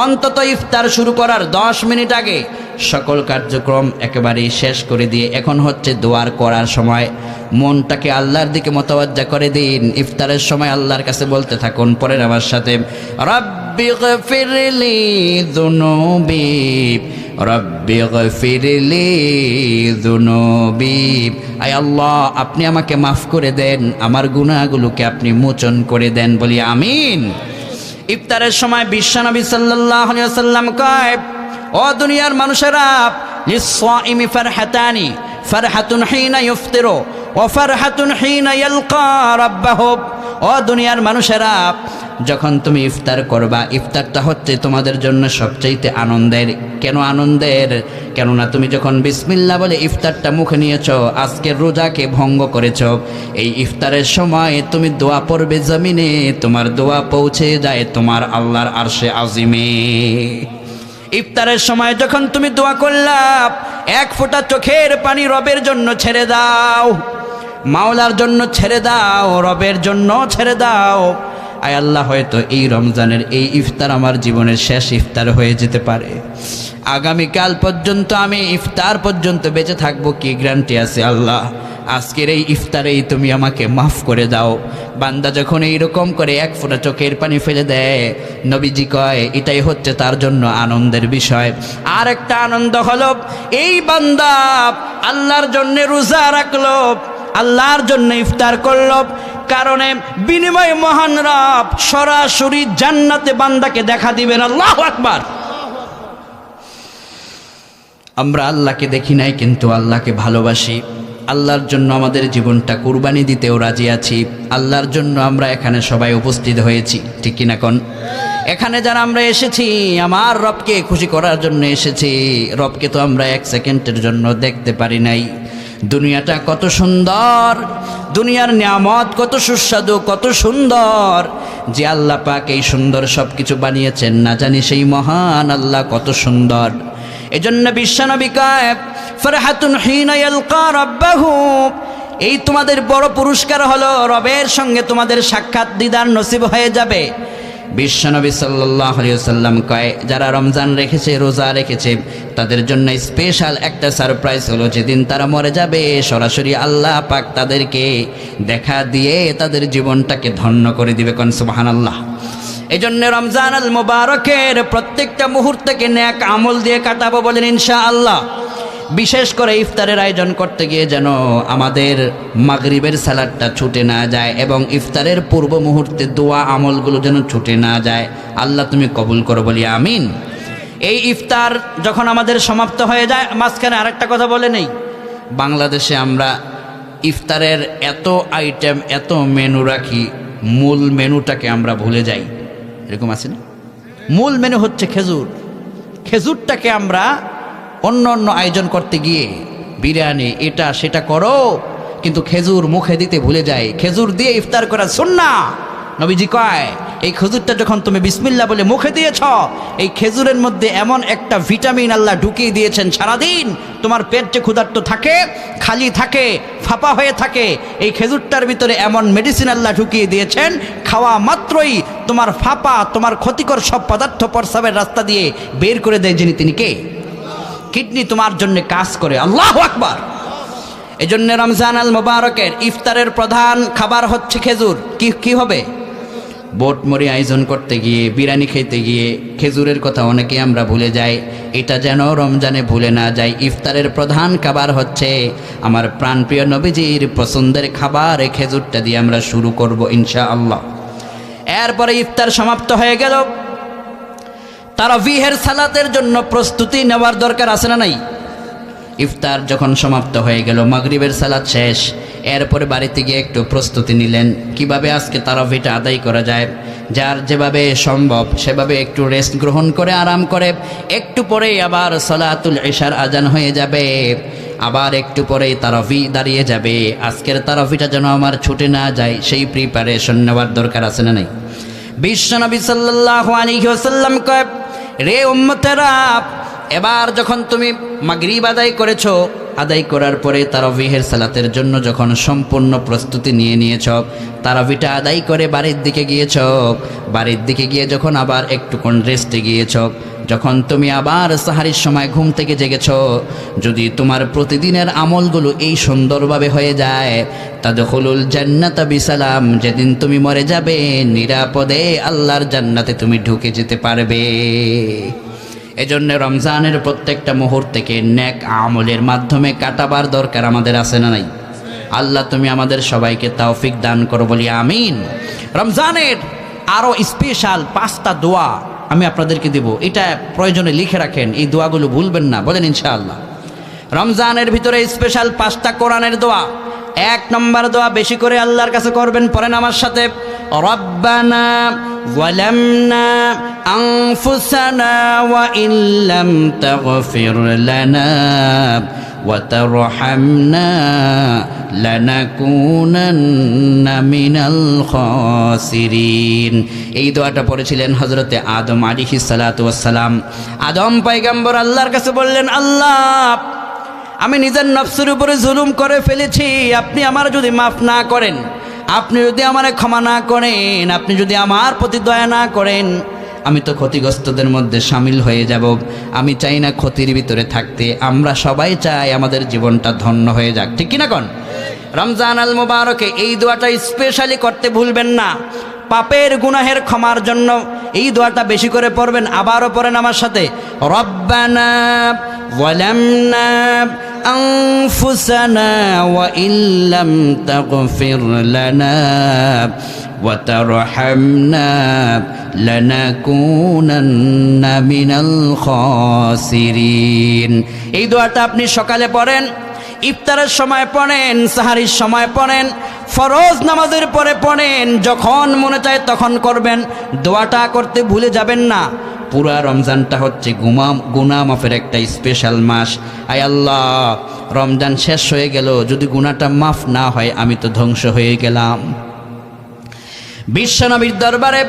অন্তত ইফতার শুরু করার 10 মিনিট আগে সকল কার্যক্রম একেবারেই শেষ করে দিয়ে এখন হচ্ছে দোয়ার করার সময়। মনটাকে আল্লাহর দিকে মোতাওয়াজ্জা করে দিন। ইফতারের সময় আল্লাহর কাছে বলতে থাকুন, পরের আমার সাথে, রাব্বিগফিরলি যুনুবি, রাব্বিগফিরলি যুনুবি, আয় আল্লাহ আপনি আমাকে মাফ করে দেন, আমার গুনাহগুলোকে আপনি মোচন করে দেন। বলি আমিন। ইফতারের সময় বিশ্বনবী সাল্লাল্লাহু আলাইহি ওয়াসাল্লাম কয়, ও দুনিয়ার মানুষেরা, লিস-সাইমি ফারহাতানি, ফারহাতুন হিনা ইফতিরু ওয়া ফারহাতুন হিনা ইয়ালকা রাব্বাহু। ও দুনিয়ার মানুষেরা, যখন তুমি ইফতার করবা, ইফতারটা হচ্ছে তোমাদের জন্য সবচাইতে আনন্দের। কেন আনন্দের? কেননা তুমি যখন বিসমিল্লাহ বলে ইফতারটা মুখে নিয়েছো, আজকের রোজাকে ভঙ্গ করেছো, এই ইফতারের সময় তুমি দোয়া পড়বে জমিনে, তোমার দোয়া পৌঁছে যায় তোমার আল্লাহর আরশে আজিমে। ইফতারের সময় যখন তুমি দোয়া করলা, এক ফোঁটা চোখের পানি রবের জন্য ছেড়ে দাও, মাওলার জন্য ছেড়ে দাও, রবের জন্য ছেড়ে দাও। আয় আল্লাহ, হয়তো এই রমজানের এই ইফতার আমার জীবনের শেষ ইফতার হয়ে যেতে পারে। আগামীকাল পর্যন্ত আমি ইফতার পর্যন্ত বেঁচে থাকবো, কি গ্যারান্টি আছে? আল্লাহ আজকের এই ইফতারেই তুমি আমাকে মাফ করে দাও। বান্দা যখন এইরকম করে এক ফোঁটা চোখের পানি ফেলে দেয়, নবীজি কয় এটাই হচ্ছে তার জন্য আনন্দের বিষয়। আর একটা আনন্দ হলো, এই বান্দা আল্লাহর জন্য রোজা রাখলো, আল্লাহর জন্য ইফতার করলো, কারণে বিনিময় মহান রব সরাসরি জান্নাতে বান্দাকে দেখা দিবেন। আল্লাহু আকবার। আমরা আল্লাহকে দেখি নাই, কিন্তু আল্লাহকে ভালোবাসি। আল্লাহর জন্য আমাদের জীবনটা কুরবানি দিতেও রাজি আছি। আল্লাহর জন্য আমরা এখানে সবাই উপস্থিত হয়েছি, ঠিক কিনা কোন? এখানে যারা আমরা এসেছি, আমার রবকে খুশি করার জন্য এসেছি। রবকে তো আমরা 1 সেকেন্ডের জন্য দেখতে পারি নাই। দুনিয়াটা কত সুন্দর, দুনিয়ার নিয়ামত কত সুস্বাদু, কত সুন্দর, যে আল্লাহ পাক এই সুন্দর সব কিছু বানিয়েছেন, না জানি সেই মহান আল্লাহ কত সুন্দর। এজন্য বিশ্বনবী কয়, ফারহাতুন হিনা ইয়ালকা রাব্বাহু, এই তোমাদের বড় পুরস্কার হলো রবের সঙ্গে তোমাদের সাক্ষাৎ দিদার নসিব হয়ে যাবে। বিশ্বনবী সাল্লাল্লাহু আলাইহি ওয়াসাল্লাম কয়, যারা রমজান রেখেছে, রোজা রেখেছে, তাদের জন্য স্পেশাল একটা সারপ্রাইজ হলো, যেদিন তারা মরে যাবে সরাসরি আল্লাহ পাক তাদেরকে দেখা দিয়ে তাদের জীবনটাকে ধন্য করে দিবে। কোন সুবহানাল্লাহ। এজন্য রমজান আল মুবারকের প্রত্যেকটা মুহূর্তকে নেক আমল দিয়ে কাটাবো, বলেন ইনশাআল্লাহ। বিশেষ করে ইফতারের আয়োজন করতে গিয়ে যেন আমাদের মাগরিবের সালাদটা ছুটে না যায়, এবং ইফতারের পূর্ব মুহূর্তে দোয়া আমলগুলো যেন ছুটে না যায়। আল্লাহ তুমি কবুল করো, বলি আমিন। এই ইফতার যখন আমাদের সমাপ্ত হয়ে যায়, মাঝখানে আরেকটা কথা বলে নেই, বাংলাদেশে আমরা ইফতারের এত আইটেম, এত মেনু রাখি, মূল মেনুটাকে আমরা ভুলে যাই। এরকম আছে না? মূল মেনু হচ্ছে খেজুর। খেজুরটাকে আমরা অন্য অন্য আয়োজন করতে গিয়ে বিরিয়ানি এটা সেটা করো, কিন্তু খেজুর মুখে দিতে ভুলে যায়। খেজুর দিয়ে ইফতার করা সুন্নাহ, নবীজি কয় এই খেজুরটা যখন তুমি বিসমিল্লাহ বলে মুখে দিয়েছ, এই খেজুরের মধ্যে এমন একটা ভিটামিন আল্লাহ ঢুকিয়ে দিয়েছেন, সারাদিন তোমার পেট যে ক্ষুধার্ত থাকে, খালি থাকে, ফাঁপা হয়ে থাকে, এই খেজুরটার ভিতরে এমন মেডিসিন আল্লাহ ঢুকিয়ে দিয়েছেন, খাওয়া মাত্রই তোমার ফাঁপা, তোমার ক্ষতিকর সব পদার্থ প্রস্রাবের রাস্তা দিয়ে বের করে দেয়। যিনি তিনি কে? কিডনি তোমার জন্য কাজ করে। আল্লাহু আকবার। এজন্য রমজান আল মোবারকের ইফতারের প্রধান খাবার হচ্ছে খেজুর। কি হবে? বোটমরি আয়োজন করতে গিয়ে, বিরিয়ানি খেতে গিয়ে খেজুরের কথা অনেকে আমরা ভুলে যাই। এটা যেন রমজানে ভুলে না যাই। ইফতারের প্রধান খাবার হচ্ছে আমার প্রাণপ্রিয় নবীজির পছন্দের খাবার, এই খেজুরটা দিয়ে আমরা শুরু করব ইনশাআল্লাহ। এরপরে ইফতার সমাপ্ত হয়ে গেল, তারাবিহের সালাতের জন্য প্রস্তুতি নেওয়ার দরকার আছে না নাই? ইফতার যখন সমাপ্ত হয়ে গেল, মাগরিবের সালাত শেষ, এরপরে বাড়িতে গিয়ে একটু প্রস্তুতি নিলেন কিভাবে আজকে তারাবিটা আদায় করা যায়। যার যেভাবে সম্ভব সেভাবে একটু রেস্ট গ্রহণ করে আরাম করে, একটু পরেই আবার সালাতুল ইশার আজান হয়ে যাবে, আবার একটু পরেই তারাবি দাঁড়িয়ে যাবে। আজকের তারাবিটা যেন আমার ছুটে না যায়, সেই প্রিপারেশন নেওয়ার দরকার আছে না নাই? বিশ্বনবী সাল্লাল্লাহু আলাইহি ওয়াসাল্লাম কয়, রে উম্মতেরা, এবার যখন তুমি মাগরিব আদায় করেছো, আদায় করার পরে তারাবিহের সালাতের জন্য যখন সম্পূর্ণ প্রস্তুতি নিয়ে নিয়েছ, তারাবিটা আদায় করে বাড়ির দিকে গিয়েছ, বাড়ির দিকে গিয়ে যখন আবার একটুক্ষণ রেস্টে গিয়েছ, যখন তুমি আবার সাহারির সময় ঘুম থেকে জেগেছ, যদি তোমার প্রতিদিনের আমলগুলো এই সুন্দরভাবে হয়ে যায়, তাদখুলুল জান্নাতা বিসালাম, যেদিন তুমি মরে যাবে নিরাপদে আল্লাহর জান্নাতে তুমি ঢুকে যেতে পারবে। এজন্য রমজানের প্রত্যেকটা মুহূর্তকে নেক আমলের মাধ্যমে কাটাবার দরকার আমাদের আছে না নাই? আল্লাহ তুমি আমাদের সবাইকে তৌফিক দান করো, বলি আমিন। রমজানের আরও স্পেশাল 5টা দোয়া আমি আপনাদেরকে দেব, এটা প্রয়োজনে লিখে রাখেন, এই দোয়াগুলো ভুলবেন না, বলেন ইনশাআল্লাহ। রমজানের ভিতরে স্পেশাল 5টা কোরআনের দোয়া। 1 নম্বর দোয়া বেশি করে আল্লাহর কাছে করবেন, পড়েন আমার সাথে, রব্বানা যালামনা আনফুসানা ওয়া ইল্লাম তাগফির লানা ওয়া তারহামনা লানাকুনান্না মিনাল খাসিরিন। এই দোয়াটা পড়েছিলেন হযরতে আদম আলাইহিস সালাতু ওয়াস সালাম। আদম পয়গম্বর আল্লাহর কাছে বললেন, আল্লাহ, আমি নিজের নফসের উপরে জুলুম করে ফেলেছি, আপনি আমার যদি মাফ না করেন, আপনি যদি আমারে ক্ষমা না করেন, আপনি যদি আমার প্রতি দয়া না করেন, আমি তো ক্ষতিগ্রস্তদের মধ্যে সামিল হয়ে যাব। আমি চাই না ক্ষতির ভিতরে থাকতে। আমরা সবাই চাই আমাদের জীবনটা ধন্য হয়ে যাক, ঠিক কিনা কোন? রমজান আল মুবারকে এই দোয়াটা স্পেশালি করতে ভুলবেন না। পাপের গুনাহের ক্ষমার জন্য এই দোয়াটা বেশি করে পড়বেন। আবারও পড়েন আমার সাথে, রব্বানা যালামনা আনফুসানা ওয়া ইল্লাম তাগফির লানা ওয়া তারহামনা লানাকুনান্না মিনাল খাসিরিন। এই দোয়াটা আপনি সকালে পড়েন, ইফতারের সময় পড়েন, সাহারির সময় পড়েন, ফরজ নামাজের পরে পড়েন, যখন মনে চায় তখন করবেন। দোয়াটা করতে ভুলে যাবেন না। পুরা রমজানটা হচ্ছে গুনাহ মাফের একটা স্পেশাল মাস। আয় আল্লাহ, রমজান শেষ হয়ে গেল, যদি গুনাহটা মাফ না হয় আমি তো ধ্বংস হয়ে গেলাম। বিশ্বনবীর দরবারে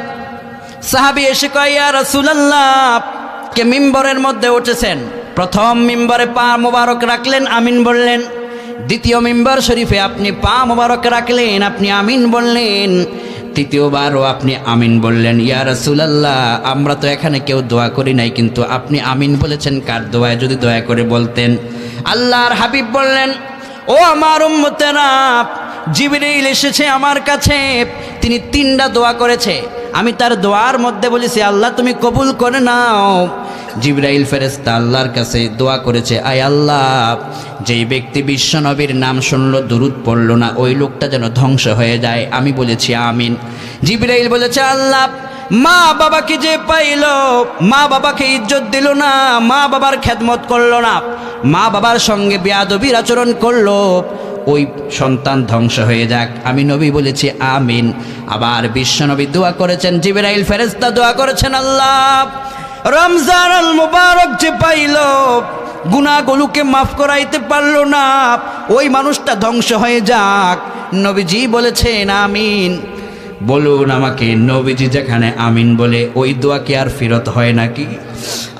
সাহাবী এসে কয়, ইয়া রাসূলুল্লাহ, কে মিম্বরের মধ্যে উঠেছেন। প্রথম মিম্বরে পা মোবারক রাখলেন, আমিন বললেন। দ্বিতীয় মিম্বর শরীফে আপনি পা মোবারক রাখলেন, আপনি আমিন বললেন। তৃতীয়বারও আপনি আমিন বললেন। ইয়া রাসূলুল্লাহ, আমরা তো এখানে কেউ দোয়া করি নাই, কিন্তু আপনি আমিন বলেছেন কার দোয়ায়, যদি দয়া করে বলতেন। আল্লাহর হাবিব বললেন, ও আমার উম্মতেরা, জিবরাইল এসেছে আমার কাছে, তিনি 3টা দোয়া করেছে, আমি তার দোয়ার মধ্যে বলেছি আল্লাহ তুমি কবুল করে নাও। জিবরাইল ফেরেশতা আল্লাহর কাছে দোয়া করেছে, আয় আল্লাহ, যেই ব্যক্তি বিশ্বনবীর নাম শুনলো দুরূদ পড়লো না, ওই লোকটা যেন ধ্বংস হয়ে যায়। আমি বলেছি আমিন। জিবরাইল বলেছে, আল্লাহ, মা বাবাকে যে পাইল, মা বাবাকে ইজ্জত দিল না, মা বাবার খেদমত করলো না, মা বাবার সঙ্গে বেয়াদবির আচরণ করলো, ওই সন্তান ধ্বংস হয়ে যাক। আমি নবী বলেছি আমিন। আবার বিশ্বনবী দোয়া করেছেন, জিবরাইল ফেরেশতা দোয়া করেছেন, আল্লাহ, রমজান আল মুবারক যে পাইল, গুনাহগুলোকে মাফ করাইতে পারল না, ওই মানুষটা ধ্বংস হয়ে যাক। নবীজি বলেছেন আমিন। বলুন আমাকে, নবীজি যেখানে আমিন বলে ওই দোয়া কি আর ফিরত হয় নাকি?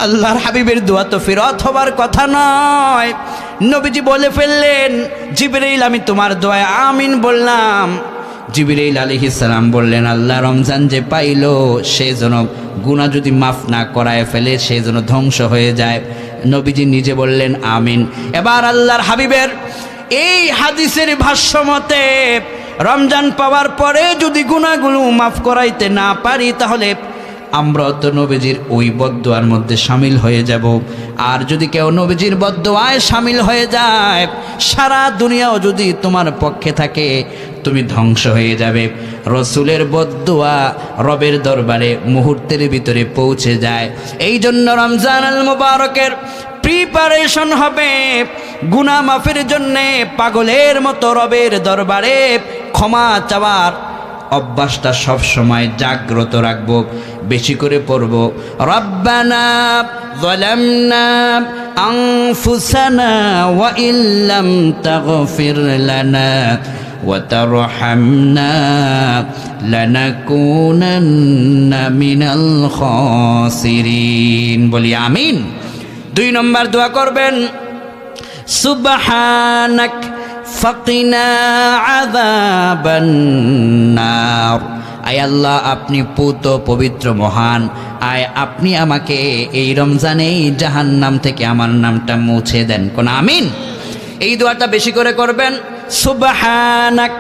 আল্লাহর হাবিবের দোয়া তো ফিরত হবার কথা নয়। নবীজি বলে ফেললেন, জিবরাইল আমি তোমার দোয়ায় আমিন বললাম। জিবরাইল আলাইহিস সালাম বললেন, আল্লাহ রমজান যে পাইল সে যেন গুনাহ যদি মাফ না করায় ফেলে, সে যেন ধ্বংস হয়ে যায়। নবীজি নিজে বললেন আমিন। এবার আল্লাহর হাবিবের এই হাদিসের ভাষ্য মতে রমজান পাওয়ার পরে যদি গুনাহগুলো মাফ করাইতে না পারি, তাহলে আমরা তো নবীজির ওই বদদোয়ার মধ্যে শামিল হয়ে যাব। আর যদি কেউ নবীজির বদদোয়ায় শামিল হয়ে যায়, সারা দুনিয়াও যদি তোমার পক্ষে থাকে, তুমি ধ্বংস হয়ে যাবে। রসুলের বদদোয়া রবের দরবারে মুহূর্তের ভিতরে পৌঁছে যায়। এই জন্য রমজান আল মুবারকের প্রিপারেশন হবে গুনাহ মাফের জন্যে পাগলের মতো রবের দরবারে ক্ষমা চাওয়ার অভ্যাসটা সব সময় জাগ্রত রাখবো, বেশি করে পড়ব রব্বানা যালামনা আনফুসানা ওয়া ইল্লাম তাগফির লানা ওয়া তারহামনা লানাকুনান্না মিনাল খাসিরিন। বলি আমিন। 2 নম্বর দোয়া করবেন, সুবহানাক ফাকিনা আযাবান নার। আয় আল্লাহ, আপনি পুত পবিত্র মহান, আয় আপনি আমাকে এই রমজানেই জাহান্নাম থেকে আমার নামটা মুছে দেন। কোন আমিন। এই দোয়াটা বেশি করে করবেন, সুবহানাক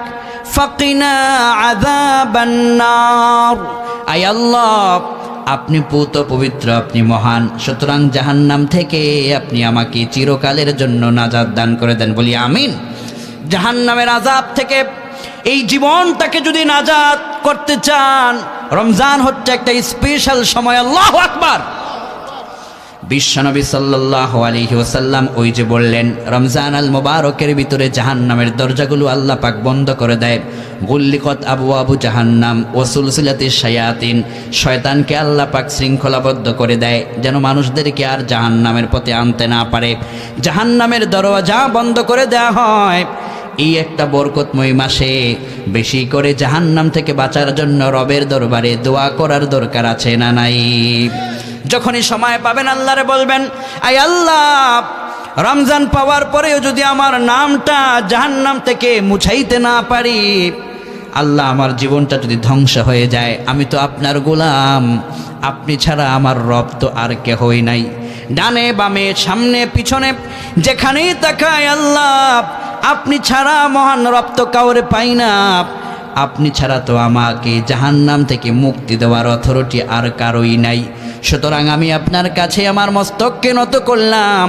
ফাকিনা আযাবান নার। আয় আল্লাহ, আপনি পুত পবিত্র, আপনি মহান, সুতরাং জাহান্নাম থেকে আপনি আমাকে চিরকালের জন্য নাজাত দান করে দেন। বলি আমিন। জাহান্নামের আযাব থেকে এই জীবনটাকে যদি নাজাত করতে চান, রমজান হচ্ছে একটা স্পেশাল সময়। আল্লাহু আকবার। বিশ্বনবী সাল্লাল্লাহু আলাইহি ওয়াসাল্লাম ওই যে বললেন, রমজান আল মুবারকের ভিতরে জাহান্নামের দরজাগুলো আল্লাহ পাক বন্ধ করে দেয়। গুল্লিকত আবওয়াবু জাহান্নাম ওয়া সুলসিলাতিশ শায়াতিন। শয়তানকে আল্লাহ পাক শৃঙ্খলাবদ্ধ করে দেয়, যেন মানুষদেরকে আর জাহান্নামের পথে আনতে না পারে। জাহান্নামের দরজা বন্ধ করে দেওয়া হয়। এই একটা বরকতময় মাসে বেশি করে জাহান্নাম থেকে বাঁচার জন্য রবের দরবারে দোয়া করার দরকার আছে না নাই? যখনই সময় পাবেন আল্লাহরে বলবেন, আয় আল্লাহ, রমজান পাওয়ার পরেও যদি আমার নামটা জাহান্নাম থেকে মুছাইতে না পারি, আল্লাহ আমার জীবনটা যদি ধ্বংস হয়ে যায়, আমি তো আপনার গোলাম, আপনি ছাড়া আমার রব তো আর কেহই নাই। ডানে বামে সামনে পিছনে যেখানেই তাকাই আল্লাহ, আপনি ছাড়া মহান রব তো কাউরে পাই না। আপনি ছাড়া তো আমাকে জাহান্নাম থেকে মুক্তি দেওয়ার অথরিটি আর কারোই নাই। সুতরাং আমি আপনার কাছে আমার মস্তককে নত করলাম।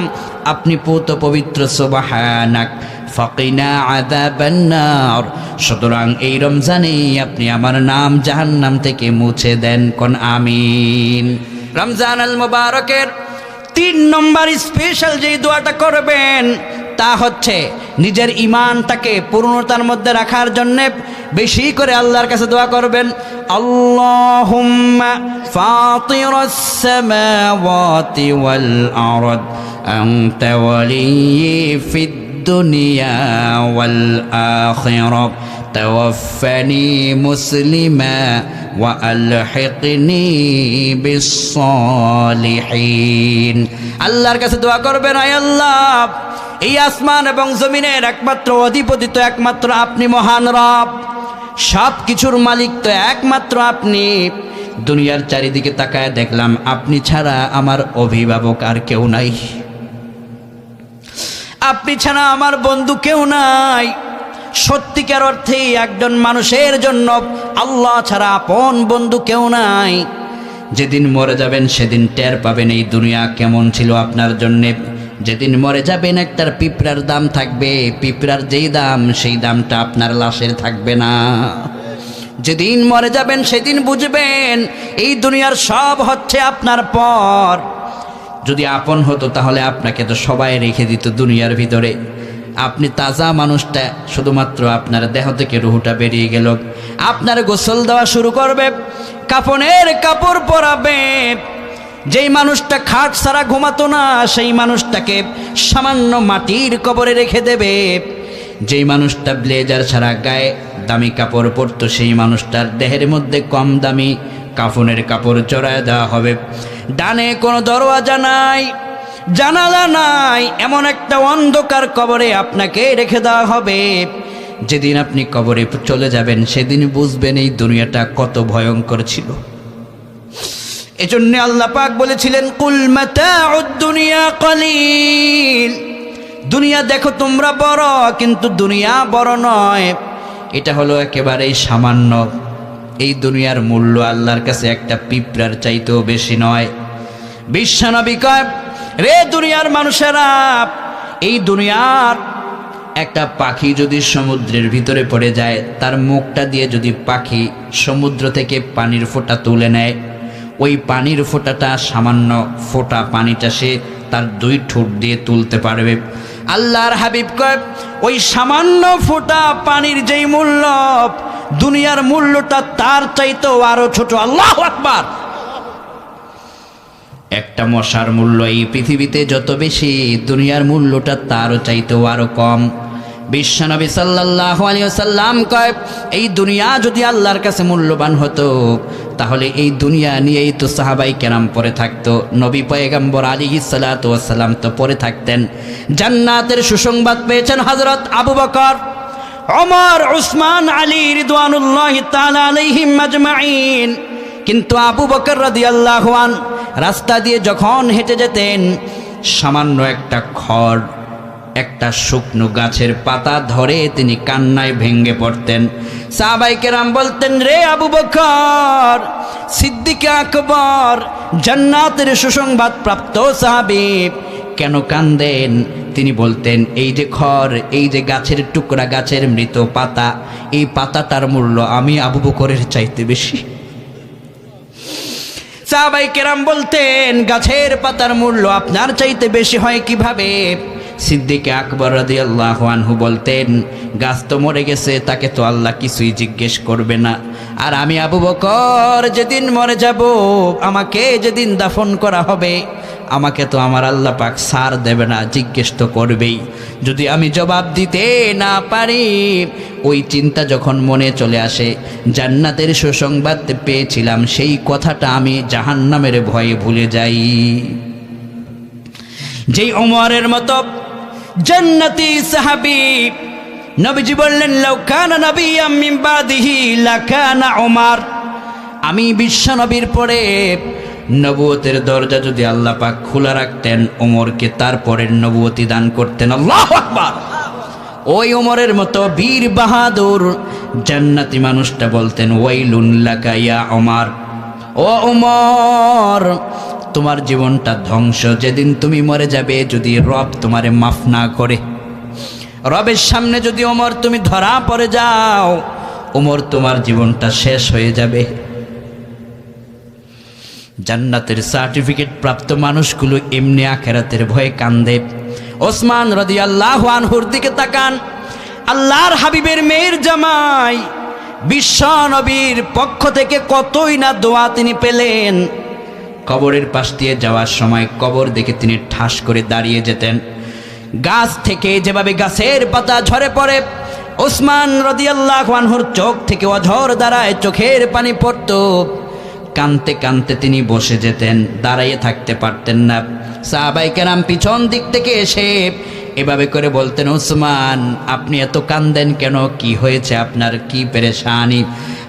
আপনি পুত পবিত্র, সুবহানাক ফাকিনা আযাবান নার। সুতরাং এই রমজানে আপনি আমার নাম জাহান্নাম থেকে মুছে দেন। কোন আমিন। রমজান আল মুবারকের 3 নম্বর স্পেশাল যেই দোয়াটা করবেন, তা হচ্ছে নিজের ঈমানটাকে পূর্ণতার মধ্যে রাখার জন্য বেশি করে আল্লাহর কাছে দোয়া করবেন। আল্লাহুম্মা ফাতিরাস সামাওয়াতি ওয়াল আরদ আনতা ওয়ালিয়্যি ফিদ দুনিয়া ওয়াল আখিরাহ তাওয়াফফানি মুসলিমা ওয়া আলহিকনি বিস-সালিহিন। আল্লাহর কাছে দোয়া করবেন, আয় আল্লাহ, এই আসমান এবং জমিনের একমাত্র অধিপতি তো একমাত্র আপনি, মহান রব। সব কিছুর মালিক তো একমাত্র আপনি। দুনিয়ার চারিদিকে তাকায় দেখলাম আপনি ছাড়া আমার অভিভাবক আর কেউ নাই, আপনি ছাড়া আমার বন্ধু কেউ নাই। সত্যিকার অর্থেই একজন মানুষের জন্য আল্লাহ ছাড়া আপন বন্ধু কেউ নাই। যেদিন মরে যাবেন সেদিন টের পাবেন এই দুনিয়া কেমন ছিল আপনার জন্যে। যেদিন মরে যাবেন একটার পিঁপড়ার দাম থাকবে, পিঁপড়ার যেই দাম সেই দামটা আপনার লাশের থাকবে না। যেদিন মরে যাবেন সেদিন বুঝবেন এই দুনিয়ার সব হচ্ছে আপনার পর। যদি আপন হতো তাহলে আপনাকে তো সবাই রেখে দিত দুনিয়ার ভিতরে। আপনি তাজা মানুষটা, শুধুমাত্র আপনার দেহ থেকে রুহুটা বেরিয়ে গেল, আপনার গোসল দেওয়া শুরু করবে, কাফনের কাপড় পরাবে। যেই মানুষটা খাট ছাড়া ঘুমাতো না সেই মানুষটাকে সামান্য মাটির কবরে রেখে দেবে। যেই মানুষটা ব্লেজার ছাড়া গায়ে দামি কাপড় পরতো সেই মানুষটার দেহের মধ্যে কম দামি কাফনের কাপড় চড়ায় দেওয়া হবে। ডানে কোনো দরওয়াজা নাই, জানালা নাই, এমন একটা অন্ধকার কবরে আপনাকে রেখে দেওয়া হবে। যেদিন আপনি কবরে চলে যাবেন সেদিন বুঝবেন এই দুনিয়াটা কত ভয়ঙ্কর ছিল। এজন্য আল্লাহ পাক বলেছিলেন, কুল মাতাউদ দুনিয়া কলিল, দুনিয়া দেখো তোমরা বড়, কিন্তু দুনিয়া বড় নয়, এটা হলো একেবারেই সামান্য। এই দুনিয়ার মূল্য আল্লাহর কাছে একটা পিঁপড়ার চাইতেও বেশি নয়। বিশ্বনবী কয়, রে দুনিয়ার মানুষেরা, এই দুনিয়ার একটা পাখি যদি সমুদ্রের ভিতরে পড়ে যায়, তার মুখটা দিয়ে যদি পাখি সমুদ্র থেকে পানির ফোঁটা তুলে নেয়, ওই পানির ফোঁটাটা সামান্য ফোঁটা পানিটা সে তার 2 ঠোঁট দিয়ে তুলতে পারবে। আল্লাহর হাবিব কয়, ওই সামান্য ফোঁটা পানির যেই মূল্য, দুনিয়ার মূল্যটা তার চাইতেও আরো ছোট। আল্লাহু আকবার। একটা মশার মূল্য এই পৃথিবীতে যত বেশি, দুনিয়ার মূল্যটা তারও চাইতেও আরো কম। বিশ্বনবী সাল্লাল্লাহু আলাইহি ওয়াসাল্লাম কয়, এই দুনিয়া যদি আল্লাহর কাছে মূল্যবান হতো, তাহলে এই দুনিয়া নিয়েই তো সাহাবাই কেরাম পরে থাকতো, নবী পয়গম্বর আলাইহিস সালাতু ওয়াস সালাম তো পরে থাকতেন। জান্নাতের সুসংবাদ পেয়েছেন হযরত আবু বকর, ওমর, উসমান, আলী রিদওয়ানুল্লাহি তাআলা আলাইহিম আজমাইন। কিন্তু আবু বকর রাদিয়াল্লাহু আনহু রাস্তা দিয়ে যখন হেঁটে যেতেন, সামান্য একটা খড়, একটা শুকনো গাছের পাতা ধরে তিনি কান্নায় ভেঙে পড়তেন। সাহাবায়ে কেরাম বলতেন, রে আবু বকর, সিদ্দিক আকবর, জান্নাতের সুসংবাদ প্রাপ্ত সাহাবী, কেন কান্দেন? তিনি বলতেন, এই যে খড়, এই যে গাছের টুকরা, গাছের মৃত পাতা, এই পাতাটার মূল্য আমি আবু বকরের চাইতে বেশি। সাহাবায়ে কেরাম বলতেন, গাছের পাতার মূল্য আপনার চাইতে বেশি হয় কিভাবে? সিদ্দিক আকবর রাদিয়াল্লাহু আনহু বলতেন, গাছ তো মরে গেছে, তাকে তো আল্লাহ কিছুই জিজ্ঞেস করবে না। আর আমি আবু বকর যেদিন মরে যাব, আমাকে যেদিন দাফন করা হবে, আমাকে তো আমার আল্লাহ পাক ছাড় দেবে না, জিজ্ঞেস তো করবেই। যদি আমি জবাব দিতে না পারি, ওই চিন্তা যখন মনে চলে আসে, জান্নাতের সুসংবাদ পেয়েছিলাম, সেই কথাটা আমি জাহান্নামের ভয়ে ভুলে যাই। যেই ওমরের মতো জান্নাতি সাহাবী, নবীজি বললেন, লাউ কানা নাবিয়্যাম মিন বাদিহি লাকানা ওমর, আমি বিশ্ব নবীর পরে নবুয়তের দরজা যদি আল্লাহ পাক খোলা রাখতেন, ওমরকে তারপরের নবুয়তি দান করতেন। আল্লাহু আকবার। ওই ওমরের মতো বীর বাহাদুর জান্নাতি মানুষটা বলতেন, ওয়াইলুন লাকা ইয়া ওমর, ও ওমর, তোমার জীবনটা ধ্বংস যেদিন তুমি মরে যাবে, যদি রব তোমারে মাফ না করে। রবের সামনে যদি ওমর তুমি ধরা পড়ে যাও, ওমর তোমার জীবনটা শেষ হয়ে যাবে। জান্নাতের সার্টিফিকেট প্রাপ্ত মানুষগুলো এমনি আখিরাতের ভয়ে কান্দে। ওসমান রাদিয়াল্লাহু আনহুর দিকে তাকান, আল্লাহর হাবিবের মেয়ের জামাই, বিশ্ব নবীর পক্ষ থেকে কতই না দোয়া তিনি পেলেন। কবরের পাশ দিয়ে যাওয়ার সময় কবর দেখে তিনি ঠাস করে দাঁড়িয়ে যেতেন। গাছ থেকে যেভাবে গাছের পাতা ঝরে পড়ে, ওসমান রাদিয়াল্লাহু আনহুর চোখ থেকে অঝর ধারায় চোখের পানি পড়ত। কানতে কানতে তিনি বসে যেতেন, দাঁড়িয়ে থাকতে পারতেন না। সাহাবায়ে কেরাম পিছন দিক থেকে এসে এভাবে করে বলতেন, ওসমান, আপনি এত কান্দেন কেন? কি হয়েছে আপনার? কি পেরেশানি?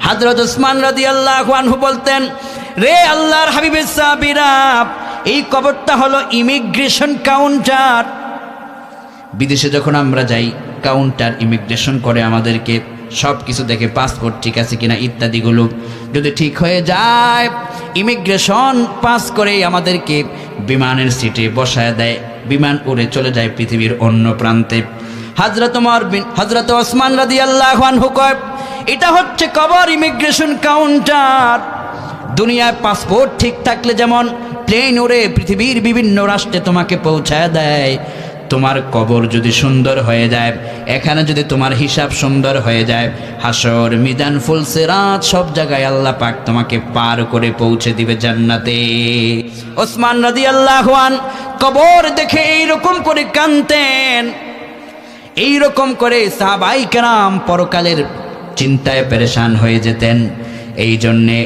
হযরত ওসমান রাদিয়াল্লাহু আনহু বলতেন, রে আল্লাহর হাবিবের সাহাবীরা, এই কবরটা হলো ইমিগ্রেশন কাউন্টার। বিদেশে যখন আমরা যাই, কাউন্টার ইমিগ্রেশন করে আমাদেরকে সব কিছু দেখে, পাসপোর্ট ঠিক আছে কিনা ইত্যাদিগুলো যদি ঠিক হয়ে যায়, ইমিগ্রেশন পাস করে আমাদেরকে বিমানের সিটে বসায় দেয়। বিমান উড়ে চলে যায় পৃথিবীর অন্য প্রান্তে। হযরত ওসমান রাদিয়াল্লাহু আনহু কয়, এটা হচ্ছে কবর ইমিগ্রেশন কাউন্টার। দুনিয়ায় পাসপোর্ট ঠিক থাকলে যেমন প্লেন উড়ে পৃথিবীর বিভিন্ন রাষ্ট্রে তোমাকে পৌঁছায় দেয়, তোমার কবর যদি সুন্দর হয়ে যায়, এখানে যদি তোমার হিসাব সুন্দর হয়ে যায়, হাসর, মিজান, ফুলসিরাত সব জায়গায় আল্লাহ পাক তোমাকে পার করে পৌঁছে দিবে জান্নাতে। ওসমান রাদিয়াল্লাহু আনহু কবর দেখে এইরকম করে কাঁদতেন। এইরকম করে সাহাবায়ে কেরাম পরকালের চিন্তায় পেরেশান হয়ে যেতেন। এই জন্যে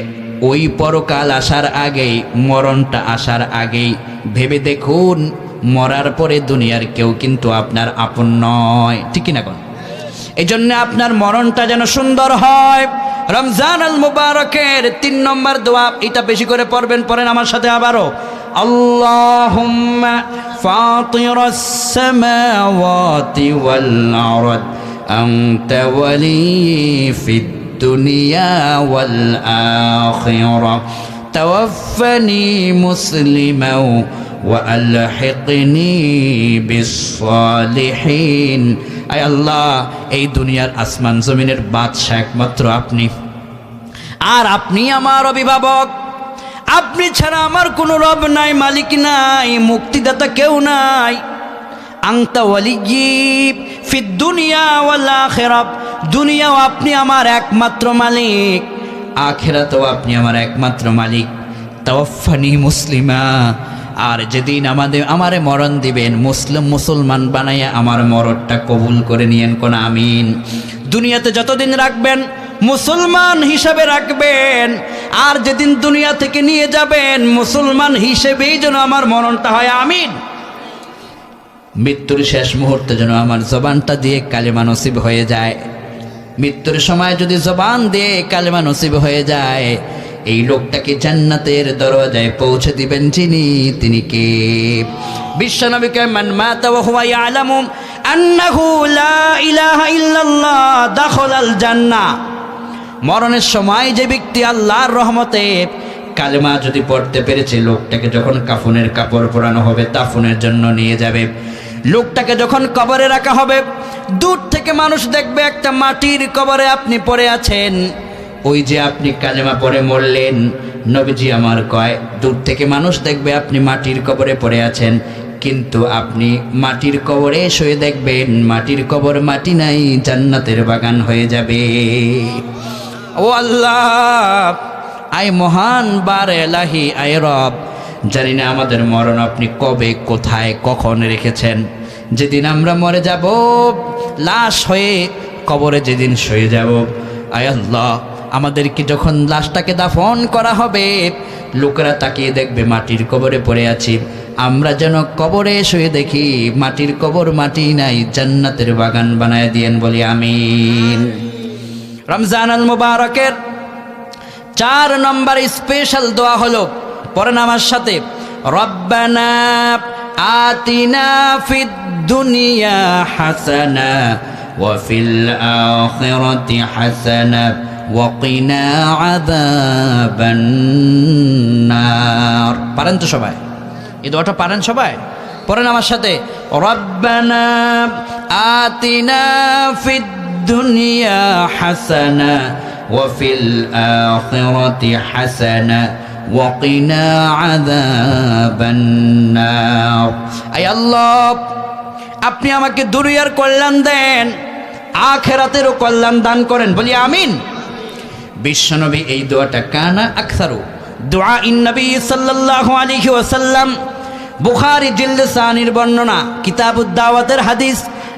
ওই পরকাল আসার আগেই, মরণটা আসার আগেই ভেবে দেখুন, মরার পরে দুনিয়ার কেউ কিন্তু আপনার আপন নয়, ঠিক কিনা কোন? এই জন্য আপনার মরণটা যেন সুন্দর হয়। রমজান আল মুবারকের 3 নম্বর দোয়া, এটা বেশি করে পড়বেন। পড়েন আমার সাথে আবারও, আল্লাহুম্মা ফাতিরাস সামাওয়াতি ওয়াল আরদ আনতা ওয়ালি ফিদ দুনিয়া ওয়াল আখিরা তাওয়াফফানি মুসলিমান ওয়া আলহিকনি বিস সালিহিন। আয় আল্লাহ, এই দুনিয়ার আসমান জমিনের বাদশা একমাত্র আপনি, আর আপনি আমার অভিভাবক। আপনি ছাড়া আমার কোনো রব নাই, মালিক নাই, মুক্তিদাতা কেউ নাই। আনতা ওয়ালিয়্যি ফিদ দুনিয়া ওয়াল আখিরা, দুনিয়াও আপনি আমার একমাত্র মালিক, আখিরাতেও আপনি আমার একমাত্র মালিক। তাওয়াফফানি মুসলিমা, আর যেদিন আমারে মরণ দিবেন, মুসলমান বানাইয়া আমার মরণটা কবুল করে নিয়েন কোন আমিন। দুনিয়াতে যতদিন রাখবেন মুসলমান হিসাবে রাখবেন, আর যেদিন দুনিয়া থেকে নিয়ে যাবেন মুসলমান হিসেবেই যেন আমার মরণটা হয়, আমিন। মৃত্যুর শেষ মুহূর্তে যেন আমার জবানটা দিয়ে কালেমা নসিব হয়ে যায়। মৃত্যুর সময় যদি জবান দিয়ে কালেমা নসিব হয়ে যায়, এই লোকটাকে জান্নাতের দরজায় পৌঁছে দিবেন যিনি, তিনি কে? বিশ্বনবী কয়, মান মাতা ওয়া হুয়া ইয়ালামু আন্নাহু লা ইলাহা ইল্লাল্লাহ দাখালাল জান্নাহ। মরণের সময় যে ব্যক্তি আল্লাহর রহমতে কালেমা যদি পড়তে পেরেছে, লোকটাকে যখন কাফনের কাপড় পরানো হবে, দাফনের জন্য নিয়ে যাবে, লোকটাকে যখন কবরে রাখা হবে, দূর থেকে মানুষ দেখবে একটা মাটির কবরে আপনি পড়ে আছেন। ওই যে আপনি কালেমা পড়ে মরলেন, নবীজি আমার কয়, দূর থেকে মানুষ দেখবে আপনি মাটির কবরে পড়ে আছেন, কিন্তু আপনি মাটির কবরে শুয়ে দেখবেন মাটির কবর মাটি নাই, জান্নাতের বাগান হয়ে যাবে। ও আল্লাহ, আয় মহান বার এলাহি, আয় রব, জানি না আমাদের মরণ আপনি কবে, কোথায়, কখন রেখেছেন। যেদিন আমরা মরে যাব, লাশ হয়ে কবরে যেদিন শুয়ে যাব, আয় আল্লাহ, আমাদেরকে যখন লাশটাকে দাফন করা হবে, লোকেরা তাকিয়ে দেখবে মাটির কবরে পড়ে আছি, আমরা যেন কবরে শুয়ে দেখি মাটির কবর মাটি নাই, জান্নাতের বাগান বানায় দিয়েন, বলি আমিন। রমজান আল মুবারকের 4 নম্বর স্পেশাল দোয়া হলো, পড়েন আমার সাথে, রব্বানা আতিনা ফিদ দুনিয়া হাসানা ওয়া ফিল আখিরাতি হাসানা ওয়া কিনা আযাবান নার। পারেন তো সবাই? এই দোয়াটা পারেন সবাই? পড়েন আমার সাথে, রব্বানা আতিনা ফিদ দুনিয়া হাসানা ওয়া ফিল আখিরাতি হাসানা ওয়া কিনা আযাবান নার। আয় আল্লাহ, আপনি আমাকে দুনিয়ার কল্যাণ দেন, আখিরাতেরও কল্যাণ দান করেন, বলি আমিন। বিশ্বনবী এই দোয়াটা কানা আকসারু দুআ নবী সাল্লাল্লাহু আলাইহি ওয়াসাল্লাম, বুখারী জিলদ সানির বর্ণনা, কিতাবুদ দাওয়াতের হাদিস,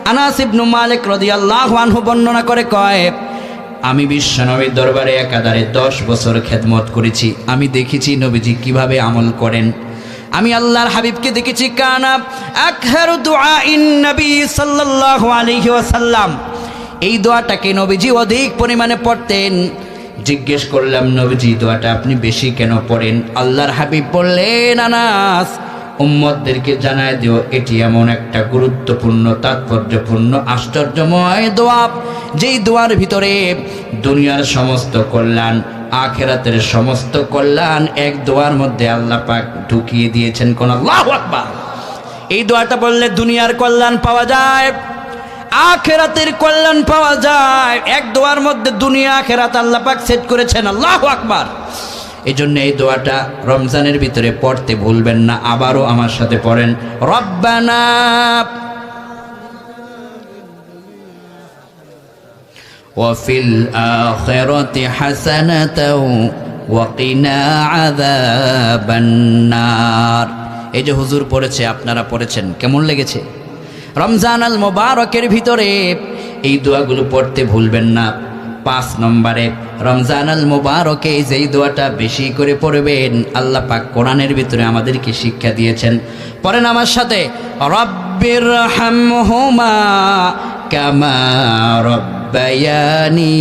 আনাস ইবনে মালিক রাদিয়াল্লাহু আনহু বর্ণনা করে কয়, আমি বিশ্বনবীর দরবারে একাধারে 10 বছর খেদমত করেছি। আমি দেখেছি নবীজি কিভাবে আমল করেন। আমি আল্লাহর হাবিবকে দেখেছি কানা আকহারু দুআইন নবী সাল্লাল্লাহু আলাইহি ওয়াসাল্লাম, এই দোয়াটাকে নবীজি অধিক পরিমাণে পড়তেন। জিজ্ঞেস করলাম, নবীজি দোয়াটা আপনি বেশি কেন পড়েন? আল্লাহর হাবিব বললেন, আনাস, উম্মতদেরকে জানায় দিও এটি এমন একটা গুরুত্বপূর্ণ, তাৎপর্যপূর্ণ, আশ্চর্যময় দোয়া, যেই দোয়ার ভিতরে দুনিয়ার সমস্ত কল্যাণ, আখিরাতের সমস্ত কল্যাণ এক দোয়ার মধ্যে আল্লাহ পাক ঢুকিয়ে দিয়েছেন। কোন আল্লাহু আকবার। এই দোয়াটা বললে দুনিয়ার কল্যাণ পাওয়া যায়, আখিরাতের কল্যাণ পাওয়া যায়, এক দোয়ার মধ্যে দুনিয়া আখিরাত আল্লাহ পাক সেট করেছেন। আল্লাহু আকবার। এই জন্য এই দোয়াটা রমজানের ভিতরে পড়তে ভুলবেন না। আবারও আমার সাথে পড়েন, রব্বানা ওয়া ফিল আখিরাতি হাসানাতাও ওয়া কিনা আযাবান নার। এই যে হুজুর পড়েছে, আপনারা পড়েছেন, কেমন লেগেছে? রমজান আল মুবারকের ভিতরে এই দোয়াগুলো পড়তে ভুলবেন না। 5 নম্বরে রমজান আল মুবারকে যেই দোয়াটা বেশি করে পড়বেন আল্লাহ পাক কোরআনের ভিতরে আমাদেরকে শিক্ষা দিয়েছেন। পড়েন আমার সাথে, রব্বির হামহুমা কামা রব্বায়ানি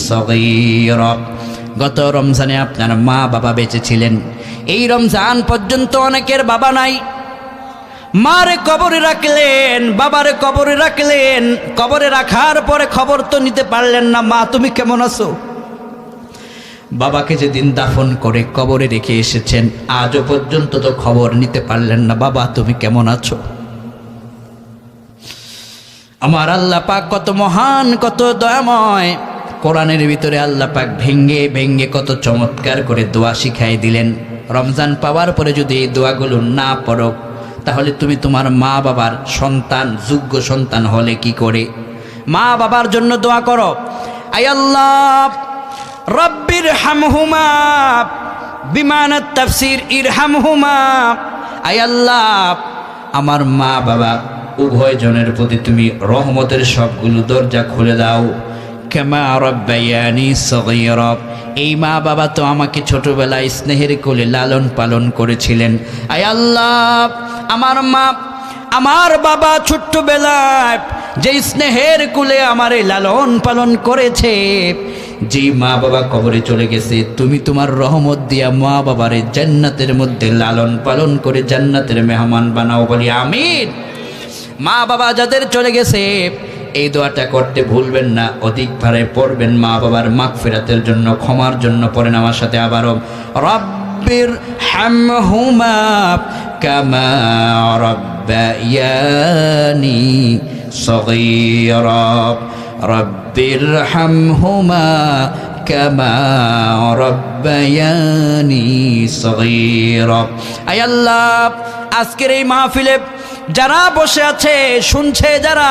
সগীরা। গত রমজানে আপনার মা বাবা বেঁচে ছিলেন, এই রমজান পর্যন্ত অনেকের বাবা নাই, মারে কবরে রাখলেন, বাবারে কবরে রাখলেন, কবরে রাখার পরে খবর তো নিতে পারলেন না, মা তুমি কেমন আছো? বাবাকে যেদিন দাফন করে কবরে রেখে এসেছেন আজও পর্যন্ত তো খবর নিতে পারলেন না, বাবা তুমি কেমন আছো? আমার আল্লাহ পাক কত মহান, কত দয়াময়। কোরআনের ভিতরে আল্লাহ পাক ভেঙ্গে ভেঙ্গে কত চমৎকার করে দোয়া শিখাই দিলেন। রমজান পাওয়ার পরে যদি এই দোয়াগুলো না পড়ো তাহলে তুমি তোমার মা বাবার সন্তান, যোগ্য সন্তান হলে কি করে? মা বাবার জন্য দোয়া করো, আয় আল্লাহ রব্বির হামহুমা, বিমানাত তাফসীর ইরহামহুমা, আয় আল্লাহ আমার মা বাবা উভয় জনের প্রতি তুমি রহমতের সবগুলো দরজা খুলে দাও। কামা রব্বায়ানি সগীরা, এই মা বাবা তো আমাকে ছোটবেলায় স্নেহের কোলে লালন পালন করেছিলেন। আয় আল্লাহ আমার মা আমার বাবা ছোট্টবেলায় যে স্নেহের কোলে আমারে লালন পালন করেছে, যেই মা বাবা কবরে চলে গেছে তুমি তোমার রহমত দিয়া মা বাবারে জান্নাতের মধ্যে লালন পালন করে জান্নাতের মেহমান বানাও, বলি আমিন। মা বাবা যাদের চলে গেছে এই দোয়াটা করতে ভুলবেন না, অধিকভাবে পড়বেন মা বাবার মাগফিরাতের জন্য, ক্ষমার জন্য। পড়েন আমার সাথে আবারও, রব্বির হামহুমা কামা রব্বায়ানি সগীরা, রব্বির হামহুমা কামা রব্বায়ানি সগীরা। আয় আল্লাহ আজকের এই মাহফিলে যারা বসে আছে শুনছে, যারা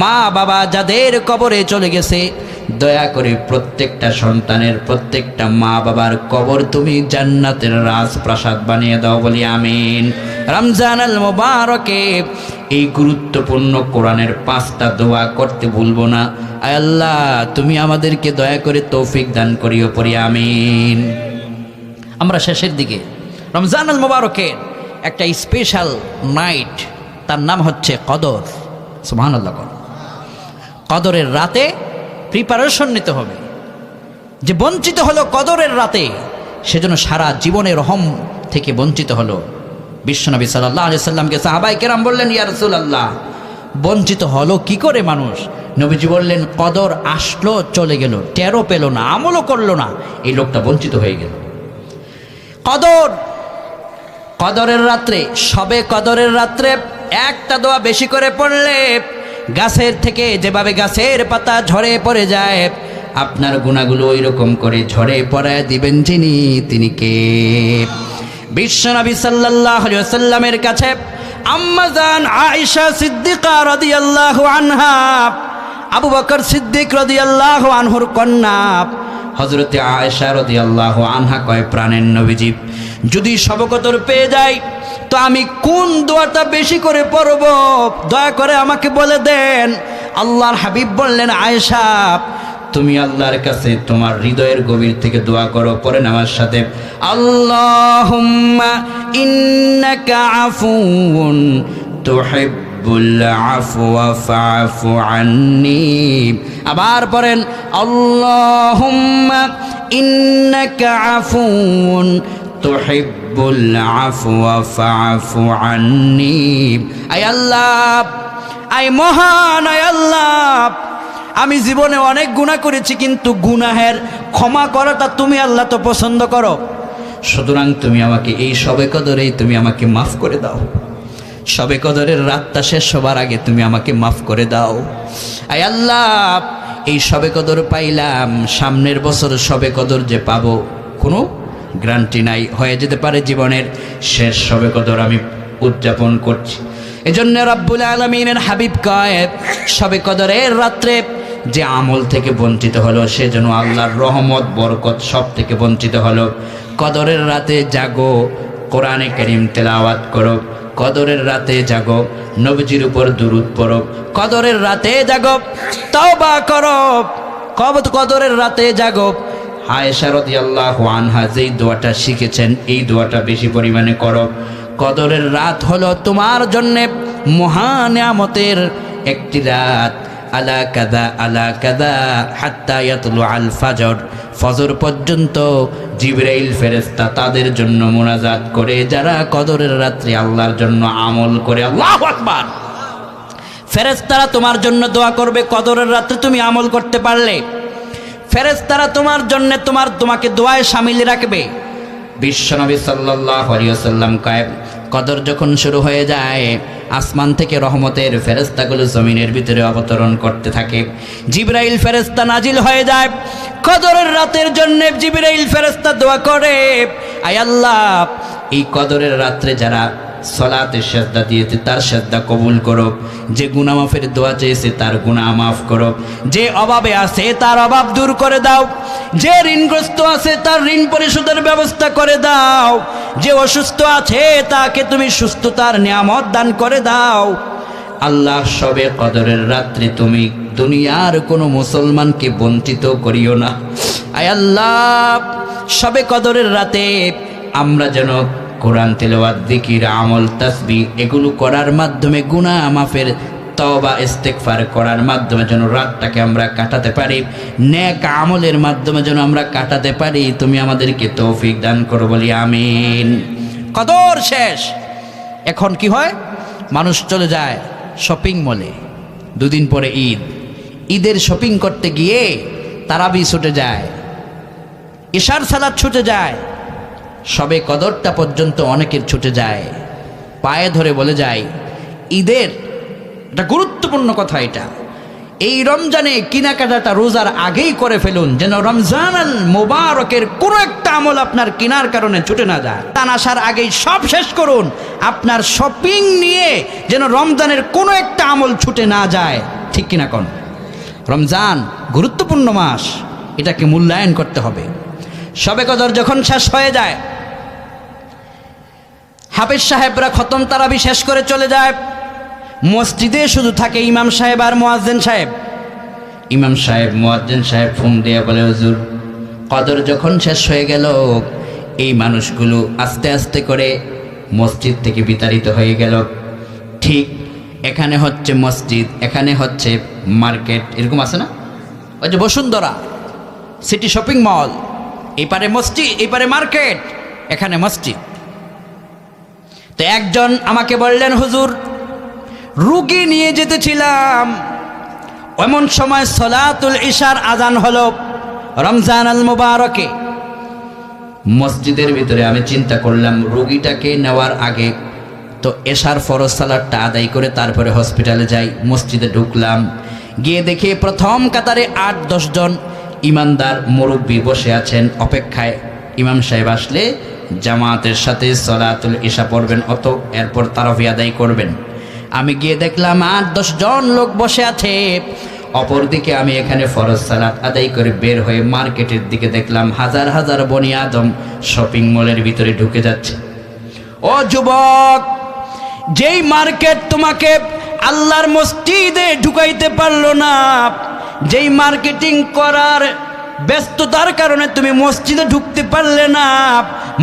মা বাবা যাদের কবরে চলে গেছে, দয়া করে প্রত্যেকটা সন্তানের, প্রত্যেকটা মা বাবার কবর তুমি জান্নাতের রাজপ্রাসাদ বানিয়ে দাও, বলি আমিন। রমজান আল মুবারকে এই গুরুত্বপূর্ণ কোরআনের 5টা দোয়া করতে ভুলবো না। আয় আল্লাহ তুমি আমাদেরকে দয়া করে তৌফিক দান করিও, পড়ি আমিন। আমরা শেষের দিকে রমজান আল মুবারকে একটা স্পেশাল নাইট, তার নাম হচ্ছে কদর। সুবহানাল্লাহ। কদরের রাতে প্রিপারেশন নিতে হবে। যে বঞ্চিত হলো কদরের রাতে, সেজন্য সারা জীবনে রহম থেকে বঞ্চিত হলো। বিশ্বনবী সাল্লাল্লাহু আলাইহি সাল্লামকে সাহাবায়ে কেরাম বললেন, ইয়া রাসূলুল্লাহ বঞ্চিত হলো কি করে মানুষ? নবীজি বললেন, কদর আসলো চলে গেল, টেরও পেল না, আমলও করলো না, এই লোকটা বঞ্চিত হয়ে গেল। কদরের রাত্রে, সবে কদরের রাত্রে একটা দোয়া বেশি করে পড়লে গাছের থেকে যেভাবে গাছের পাতা ঝরে পড়ে যায়, আপনার গুনাহগুলো ওই রকম করে ঝরে পড়ায় দিবেন যিনি, তিনি কে? বিশ্বনবী সাল্লাল্লাহু আলাইহি ওয়াসাল্লামের কাছে আম্মা জান আয়েশা সিদ্দিকা রাদিয়াল্লাহু আনহা, আবু বকর সিদ্দিক রাদিয়াল্লাহু আনহুর কন্যা হযরতে আয়েশা রাদিয়াল্লাহু আনহা কয়, প্রাণের নবীজি যদি সবে কদর পেয়ে যাই তো আমি কোন দোয়াটা বেশি করে পড়ব, দয়া করে আমাকে বলে দেন। আল্লাহর হাবিব বললেন, আয়েশা তুমি আল্লাহর কাছে তোমার হৃদয়ের গভীর থেকে দোয়া করো। পড়েন আমার সাথে, আল্লাহুম্মা ইন্নাকা আফুউন তুহিব্বুল আফওয়া ফাআফু আন্নি। আবার পড়েন, আল্লাহুম্মা ইন্নাকা আফুউন তুহিব্বুল আফওয়া ফাআফু আন্নি। আয় আল্লাহ, আয় মহান, আয় আল্লাহ আমি জীবনে অনেক গুনাহ করেছি, কিন্তু গুনাহের ক্ষমা করাটা তুমি আল্লাহ তো পছন্দ করো, সুতরাং তুমি আমাকে এই সবে কদরেই তুমি আমাকে মাফ করে দাও। সবে কদরের রাতটা শেষ হবার আগে তুমি আমাকে মাফ করে দাও। আয় আল্লাহ এই সবে কদর পাইলাম, সামনের বছর সবে কদর যে পাবো কোনো গ্যারান্টি নাই, হয়ে যেতে পারে জীবনের শেষ সবে কদর আমি উদযাপন করছি। এজন্য রব্বুল আলামিনের হাবিব কয়, সবে কদরের রাত্রে যে আমল থেকে বঞ্চিত হলো সে যেন আল্লাহর রহমত বরকত সব থেকে বঞ্চিত হলো। কদরের রাতে জাগো, কোরআনে কারীম তেলাওয়াত করো। কদরের রাতে জাগো, নবীজির উপর দুরূদ পড়ো। কদরের রাতে জাগো, তওবা করো। কদরের রাতে জাগো। আয়েশা রাদিয়াল্লাহু আনহা যেই দোয়াটা শিখেছেন এই দোয়াটা বেশি পরিমাণে করো। কদরের রাত হলো তোমার জন্যে মহা নিয়ামতের একটি রাত। আলা কাদা আলা কাদা হাত্তা ইয়াতলু আল ফাজর, ফজর পর্যন্ত জিবরাইল ফেরেশতা তাদের জন্য মোনাজাত করে যারা কদরের রাত্রে আল্লাহর জন্য আমল করে। আল্লাহু আকবার। ফেরেশতারা তোমার জন্য দোয়া করবে কদরের রাত্রে তুমি আমল করতে পারলে। ফেরেশতারা তোমার জন্য তোমাকে দোয়ায় শামিল রাখবে। বিশ্বনবী সাল্লাল্লাহু আলাইহি ওয়াসাল্লাম কয়, কদর যখন শুরু হয়ে যায় আসমান থেকে রহমতের ফেরেশতাগুলো জমিনের ভিতরে অবতরণ করতে থাকে। জিবরাইল ফেরেশতা নাজিল হয়ে যায় কদরের রাতের জন্য। জিবরাইল ফেরেশতা দোয়া করে, আয় আল্লাহ, এই কদরের রাত্রে যারা সলাতে সেজদা দিয়েছে তার সেজদা কবুল করো, যে গুনাহ মাফের দোয়া চেয়েছে তার গুনাহ মাফ করো, যে অভাবে আছে তার অভাব দূর করে দাও, যে ঋণগ্রস্ত আছে তার ঋণ পরিশোধের ব্যবস্থা করে দাও, যে অসুস্থ আছে তাকে তুমি সুস্থতার নিয়ামত দান করে দাও। আল্লাহ, সবে কদরের রাত্রে তুমি দুনিয়ার কোনো মুসলমানকে বঞ্চিত করিও না। আয় আল্লাহ, সবে কদরের রাতে আমরা যেন কোরআন তেলাওয়াত, জিকির, আমল, তাসবিহ এগুলো করার মাধ্যমে গুনাহ মাফের তওবা ইস্তেগফার করার মাধ্যমে যেন রাতটাকে আমরা কাটাতে পারি, নেক আমলের মাধ্যমে যেন আমরা কাটাতে পারি। তুমি আমাদেরকে তৌফিক দান করো, বলি আমিন। কদর শেষ, এখন কি হয়? মানুষ চলে যায় শপিং মলে। দুদিন পরে ঈদ, ঈদের শপিং করতে গিয়ে তারাবি ছুটে যায়, ইশার সালাত ছুটে যায়, সবে কদরটা পর্যন্ত অনেকের ছুটে যায়। পায়ে ধরে বলে যায়, ঈদের একটা গুরুত্বপূর্ণ কথা এটা, এই রমজানে কেনাকাটাটা রোজার আগেই করে ফেলুন, যেন রমজান আল মুবারকের কোনো একটা আমল আপনার কেনার কারণে ছুটে না যায়। টান আসার আগেই সব শেষ করুন, আপনার শপিং নিয়ে যেন রমজানের কোনো একটা আমল ছুটে না যায়। ঠিক কিনা কোন? রমজান গুরুত্বপূর্ণ মাস, এটাকে মূল্যায়ন করতে হবে। সবে কদর যখন শেষ হয়ে যায়, হাফেজ সাহেবরা খতম তারাবি শেষ করে চলে যায়। মসজিদে শুধু থাকে ইমাম সাহেব আর মুয়াজ্জিন সাহেব। ইমাম সাহেব, মুয়াজ্জিন সাহেব ফোন দিয়ে বলে, হুজুর, কদর যখন শেষ হয়ে গেল, এই মানুষগুলো আস্তে আস্তে করে মসজিদ থেকে বিতাড়িত হয়ে গেল। ঠিক এখানে হচ্ছে মসজিদ, এখানে হচ্ছে মার্কেট, এরকম আছে না? ওই যে বসুন্ধরা সিটি শপিং মল, এপারে মসজিদ, এপারে মার্কেট, এখানে মসজিদ। তো একজন আমাকে বললেন, হুজুর, রুগী নিয়ে যেতেছিলাম, এমন সময় সলাতুল ইশার আজান হলো রমজান আল মুবারকে। মসজিদের ভিতরে আমি চিন্তা করলাম, রুগীটাকে নেওয়ার আগে তো এশার ফরজ সালাতটা আদায় করে তারপরে হসপিটালে যাই। মসজিদে ঢুকলাম, গিয়ে দেখি প্রথম কাতারে 8-10 জন ইমানদার মুরব্বী বসে আছেন অপেক্ষায়, ইমাম সাহেব আসলে জামাতের সাথে সলাতুল ইশা পড়বেন, এরপর তারাবি আদায় করবেন। আমি গিয়ে দেখলাম 8-10 জন লোক বসে আছে। অপরদিকে আমি এখানে ফরজ সালাত আদায় করে বের হয়ে মার্কেটের দিকে দেখলাম হাজার হাজার বনি আদম শপিং মলের ভিতরে ঢুকে যাচ্ছে। ও যুবক, যেই মার্কেট তোমাকে আল্লাহর মসজিদে ঢুকাইতে পারলো না, যেই মার্কেটিং করার ব্যস্ততার কারণে তুমি মসজিদে ঢুকতে পারলে না,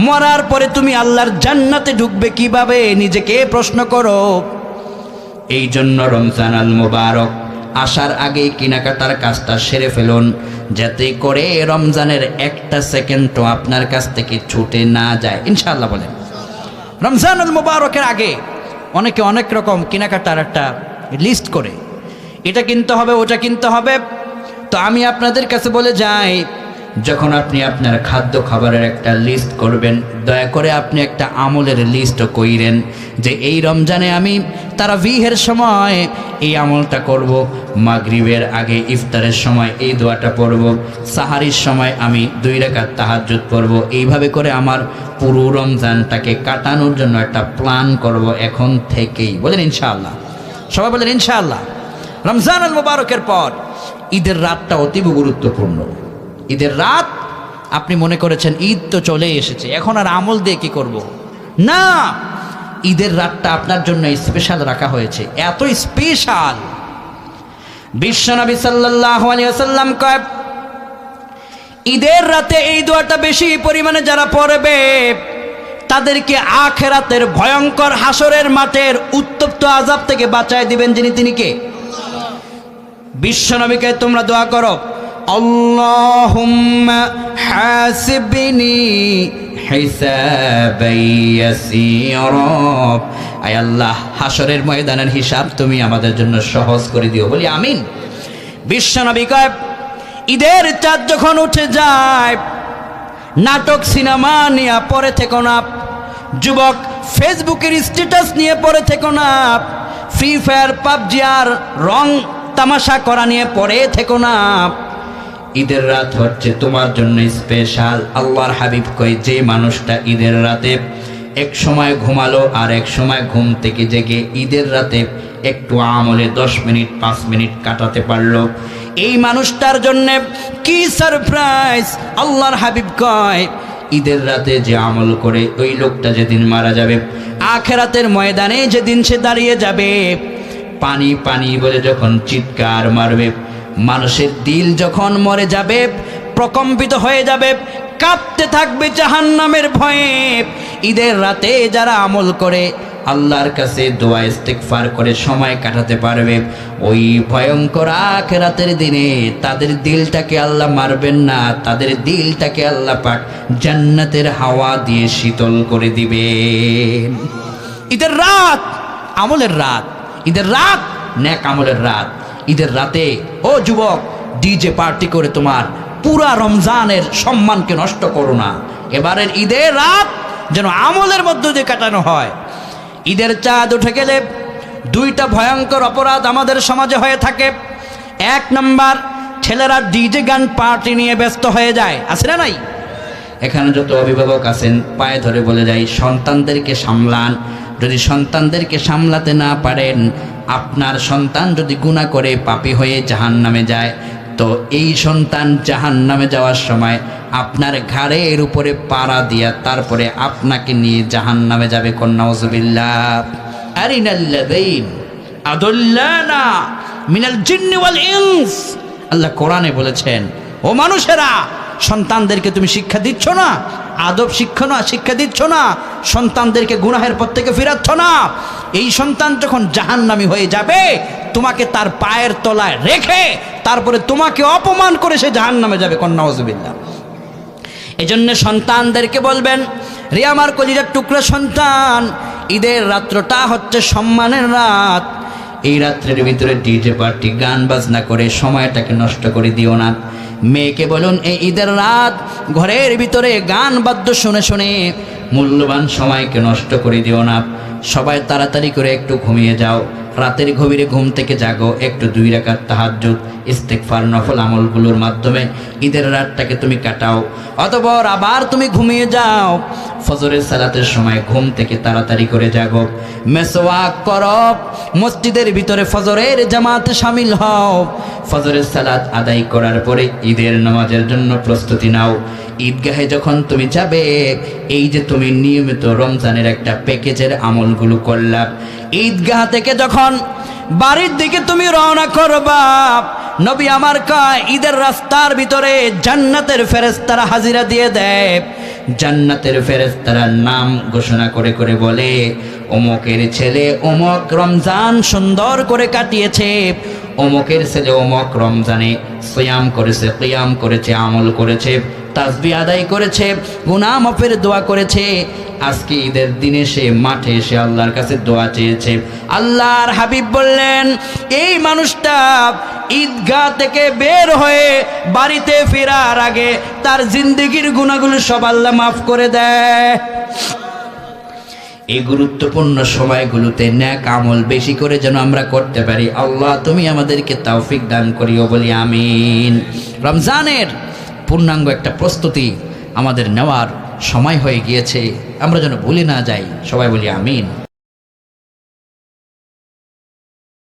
মরার পরে তুমি আল্লাহর জান্নাতে ঢুকবে কিভাবে? নিজেকে প্রশ্ন করো। এই জন্য রমজান আল মুবারক আসার আগেই কেনাকাটার কাজটা সেরে ফেলুন, যাতে করে রমজানের একটা সেকেন্ডও আপনার কাছ থেকে ছুটে না যায়। ইনশাআল্লাহ বলেন। রমজান আল মুবারকের আগে অনেকে অনেক রকম কেনাকাটার একটা লিস্ট করে, এটা কিনতে হবে, ওটা কিনতে হবে। তো আমি আপনাদের কাছে বলে যাই, যখন আপনি আপনার খাদ্য খাবারের একটা লিস্ট করবেন, দয়া করে আপনি একটা আমলের লিস্টও কইরেন যে এই রমজানে আমি তারাবিহের সময় এই আমলটা করব, মাগরিবের আগে ইফতারের সময় এই দোয়াটা পড়ব, সাহারির সময় আমি 2 রাকাত তাহাজ্জুদ পড়ব। এইভাবে করে আমার পুরো রমজানটাকে কাটানোর জন্য একটা প্ল্যান করব এখন থেকেই। বলেন ইনশাআল্লাহ, সবাই বলেন ইনশাআল্লাহ। রমজান আল মুবারকের পর ঈদের রাতটা অতীব গুরুত্বপূর্ণ। ঈদের রাত, আপনি মনে করেছেন ঈদ তো চলে এসেছে, এখন আর আমল দিয়ে কি করব? না, ঈদের রাতটা আপনার জন্য স্পেশাল রাখা হয়েছে। এত স্পেশাল, বিশ্বনবী সাল্লাল্লাহু আলাইহি ওয়াসাল্লাম কয়, ঈদের রাতে এই দোয়াটা বেশি পরিমাণে যারা পড়বে তাদেরকে আখিরাতের ভয়ঙ্কর হাসরের মাঠের উত্তপ্ত আযাব থেকে বাঁচায় দিবেন যিনি, তিনি কে? বিশ্বনবীকে তোমরা দোয়া করো, আল্লাহুম্মা হাসিবনি হিসাবান ইয়াসীরা। আয় আল্লাহ, হাসরের ময়দানের হিসাব তুমি আমাদের জন্য সহজ করে দিও, বলি আমিন। বিশ্বনবী কয়, ঈদের চাঁদ যখন উঠে যায়, নাটক সিনেমা নিয়ে পড়ে থেকো না, যুবক ফেসবুকের স্ট্যাটাস নিয়ে পড়ে থেকো না, ফ্রি ফায়ার পাবজি আর রং তামাশা করা নিয়ে পড়ে থেকো না। ঈদের রাত হচ্ছে তোমার জন্য স্পেশাল। আল্লাহর হাবিব কয়, যে মানুষটা ঈদের রাতে এক সময় ঘুমালো আর এক সময় ঘুম থেকে জেগে ঈদের রাতে একটু আমলে 10 মিনিট 5 মিনিট কাটাতে পারলো, এই মানুষটার জন্য কি সারপ্রাইজ। আল্লাহর হাবিব কয়, ঈদের রাতে যে আমল করে ওই লোকটা যেদিন মারা যাবে, আখিরাতের ময়দানে যেদিন সে দাঁড়িয়ে যাবে, পানি পানি বলে যখন চিৎকার মারবে, মানুষের দিল যখন মরে যাবে, প্রকম্পিত হয়ে যাবে, কাঁপতে থাকবে জাহান্নামের ভয়ে। ঈদের রাতে যারা আমল করে আল্লাহর কাছে দোয়া ইস্তিগফার করে সময় কাটাতে পারবে, ওই ভয়ঙ্কর আখিরাতের দিনে তাদের দিলটাকে আল্লাহ মারবেন না, তাদের দিলটাকে আল্লাহ পাক জান্নাতের হাওয়া দিয়ে শীতল করে দিবেন। ঈদের রাত আমলের রাত, ঈদের রাত নেক আমলের রাত। ঈদের রাতে ও যুবক, ডিজে পার্টি করে তোমার পুরা রমজানের সম্মানকে নষ্ট করো না। এবারের ঈদের রাত যেন আমলের মধ্য দিয়ে কাটানো হয়। ঈদের চাঁদ উঠে গেলে দুইটা ভয়ঙ্কর অপরাধ আমাদের সমাজে হয়ে থাকে। 1 নাম্বার, ছেলেরা ডিজে গান পার্টি নিয়ে ব্যস্ত হয়ে যায়, আছে না নাই? এখানে যত অভিভাবক আছেন পায়ে ধরে বলে যাই, সন্তানদেরকে সামলান। যদি সন্তানদেরকে সামলাতে না পারেন, আপনার সন্তান যদি গুনাহ করে পাপী হয়ে জাহান্নামে যায়, তো এই সন্তান জাহান্নামে যাওয়ার সময় আপনার ঘাড়ের উপরে পাড়া দিয়া তারপরে আপনাকে নিয়ে জাহান্নামে যাবে। নাউযুবিল্লাহ। আরিনাল্লাযীন আদাল্লানা মিনাল জিন্নি ওয়াল ইনস। আল্লাহ কোরআনে বলেছেন, ও মানুষেরা, সন্তানদেরকে তুমি শিক্ষা দিচ্ছ না, আদব শিক্ষা দিচ্ছ না, সন্তানদেরকে গুনাহের পথ থেকে ফিরাচ্ছ না। এই সন্তান যখন জাহান্নামী হয়ে যাবে, তোমাকে তার পায়ের তলায় রেখে তারপরে তোমাকে অপমান করে সে জাহান্নামে যাবে। নাউযুবিল্লাহ। এজন্য সন্তানদেরকে বলবেন, রে আমার কলিজার টুকরা সন্তান, ঈদের রাত্রটা হচ্ছে সম্মানের রাত। এই রাত্রের ভিতরে ডিজে পার্টি গান বাজনা করে সময়টাকে নষ্ট করে দিও না। মেয়েকে বলুন, এই ঈদের রাত ঘরের ভিতরে গান বাদ্য শুনে শুনে মূল্যবান সময়কে নষ্ট করে দিও না। সবাই তাড়াতাড়ি করে একটু ঘুমিয়ে যাও, রাতের গভীরে ঘুম থেকে জাগো, একটু 2 রাকাত তাহাজ্জুদ ইস্তিগফার নফল আমলগুলোর মাধ্যমে ঈদের রাতটাকে তুমি কাটাও। অতঃপর আবার তুমি ঘুমিয়ে যাও, ফজরের সালাতের সময় ঘুম থেকে তাড়াতাড়ি করে জাগো, মেসওয়াক করো, মসজিদের ভিতরে ফজরের জামাতে শামিল হও, ফজরের সালাত আদায় করার পরে ঈদের নামাজের জন্য প্রস্তুতি নাও। ঈদগাহে যখন তুমি যাবে, এই যে তুমি নিয়মিত রমজানের একটা প্যাকেজের আমলগুলো করলা, ঈদগাহ থেকে যখন বাড়ির দিকে তুমি রওনা করবা, নবী আমার কয়, ঈদের রাস্তার ভিতরে জান্নাতের ফেরেশতারা হাজিরা দিয়ে দেয়। জান্নাতের ফেরেশতারা নাম ঘোষণা করে করে বলে, অমুকের ছেলে অমুক রমজান সুন্দর করে কাটিয়েছে, অমুকের ছেলে অমুক রমজানে সিয়াম করেছে, কিয়াম করেছে, আমল করেছে, তাসবিহ আদায় করেছে, গুনাহ মাফের দোয়া করেছে। আজকে ঈদের দিনে সে মাঠে এসে আল্লাহর কাছে দোয়া চেয়েছে। আল্লাহর হাবিব বললেন, এই মানুষটা ঈদগাহ থেকে বের হয়ে বাড়িতে ফেরার আগে তার জিন্দেগির গুনাহগুলো সব আল্লাহ মাফ করে দেয়। এই গুরুত্বপূর্ণ সময়গুলোতে নেক আমল বেশি করে যেন আমরা করতে পারি। আল্লাহ তুমি আমাদেরকে তৌফিক দান করিও, বলি আমিন। রমজানের পূর্ণাঙ্গ একটা প্রস্তুতি আমাদের নেওয়ার সময় হয়ে গিয়েছে, আমরা যেন ভুলে না যাই, সবাই বলি আমিন।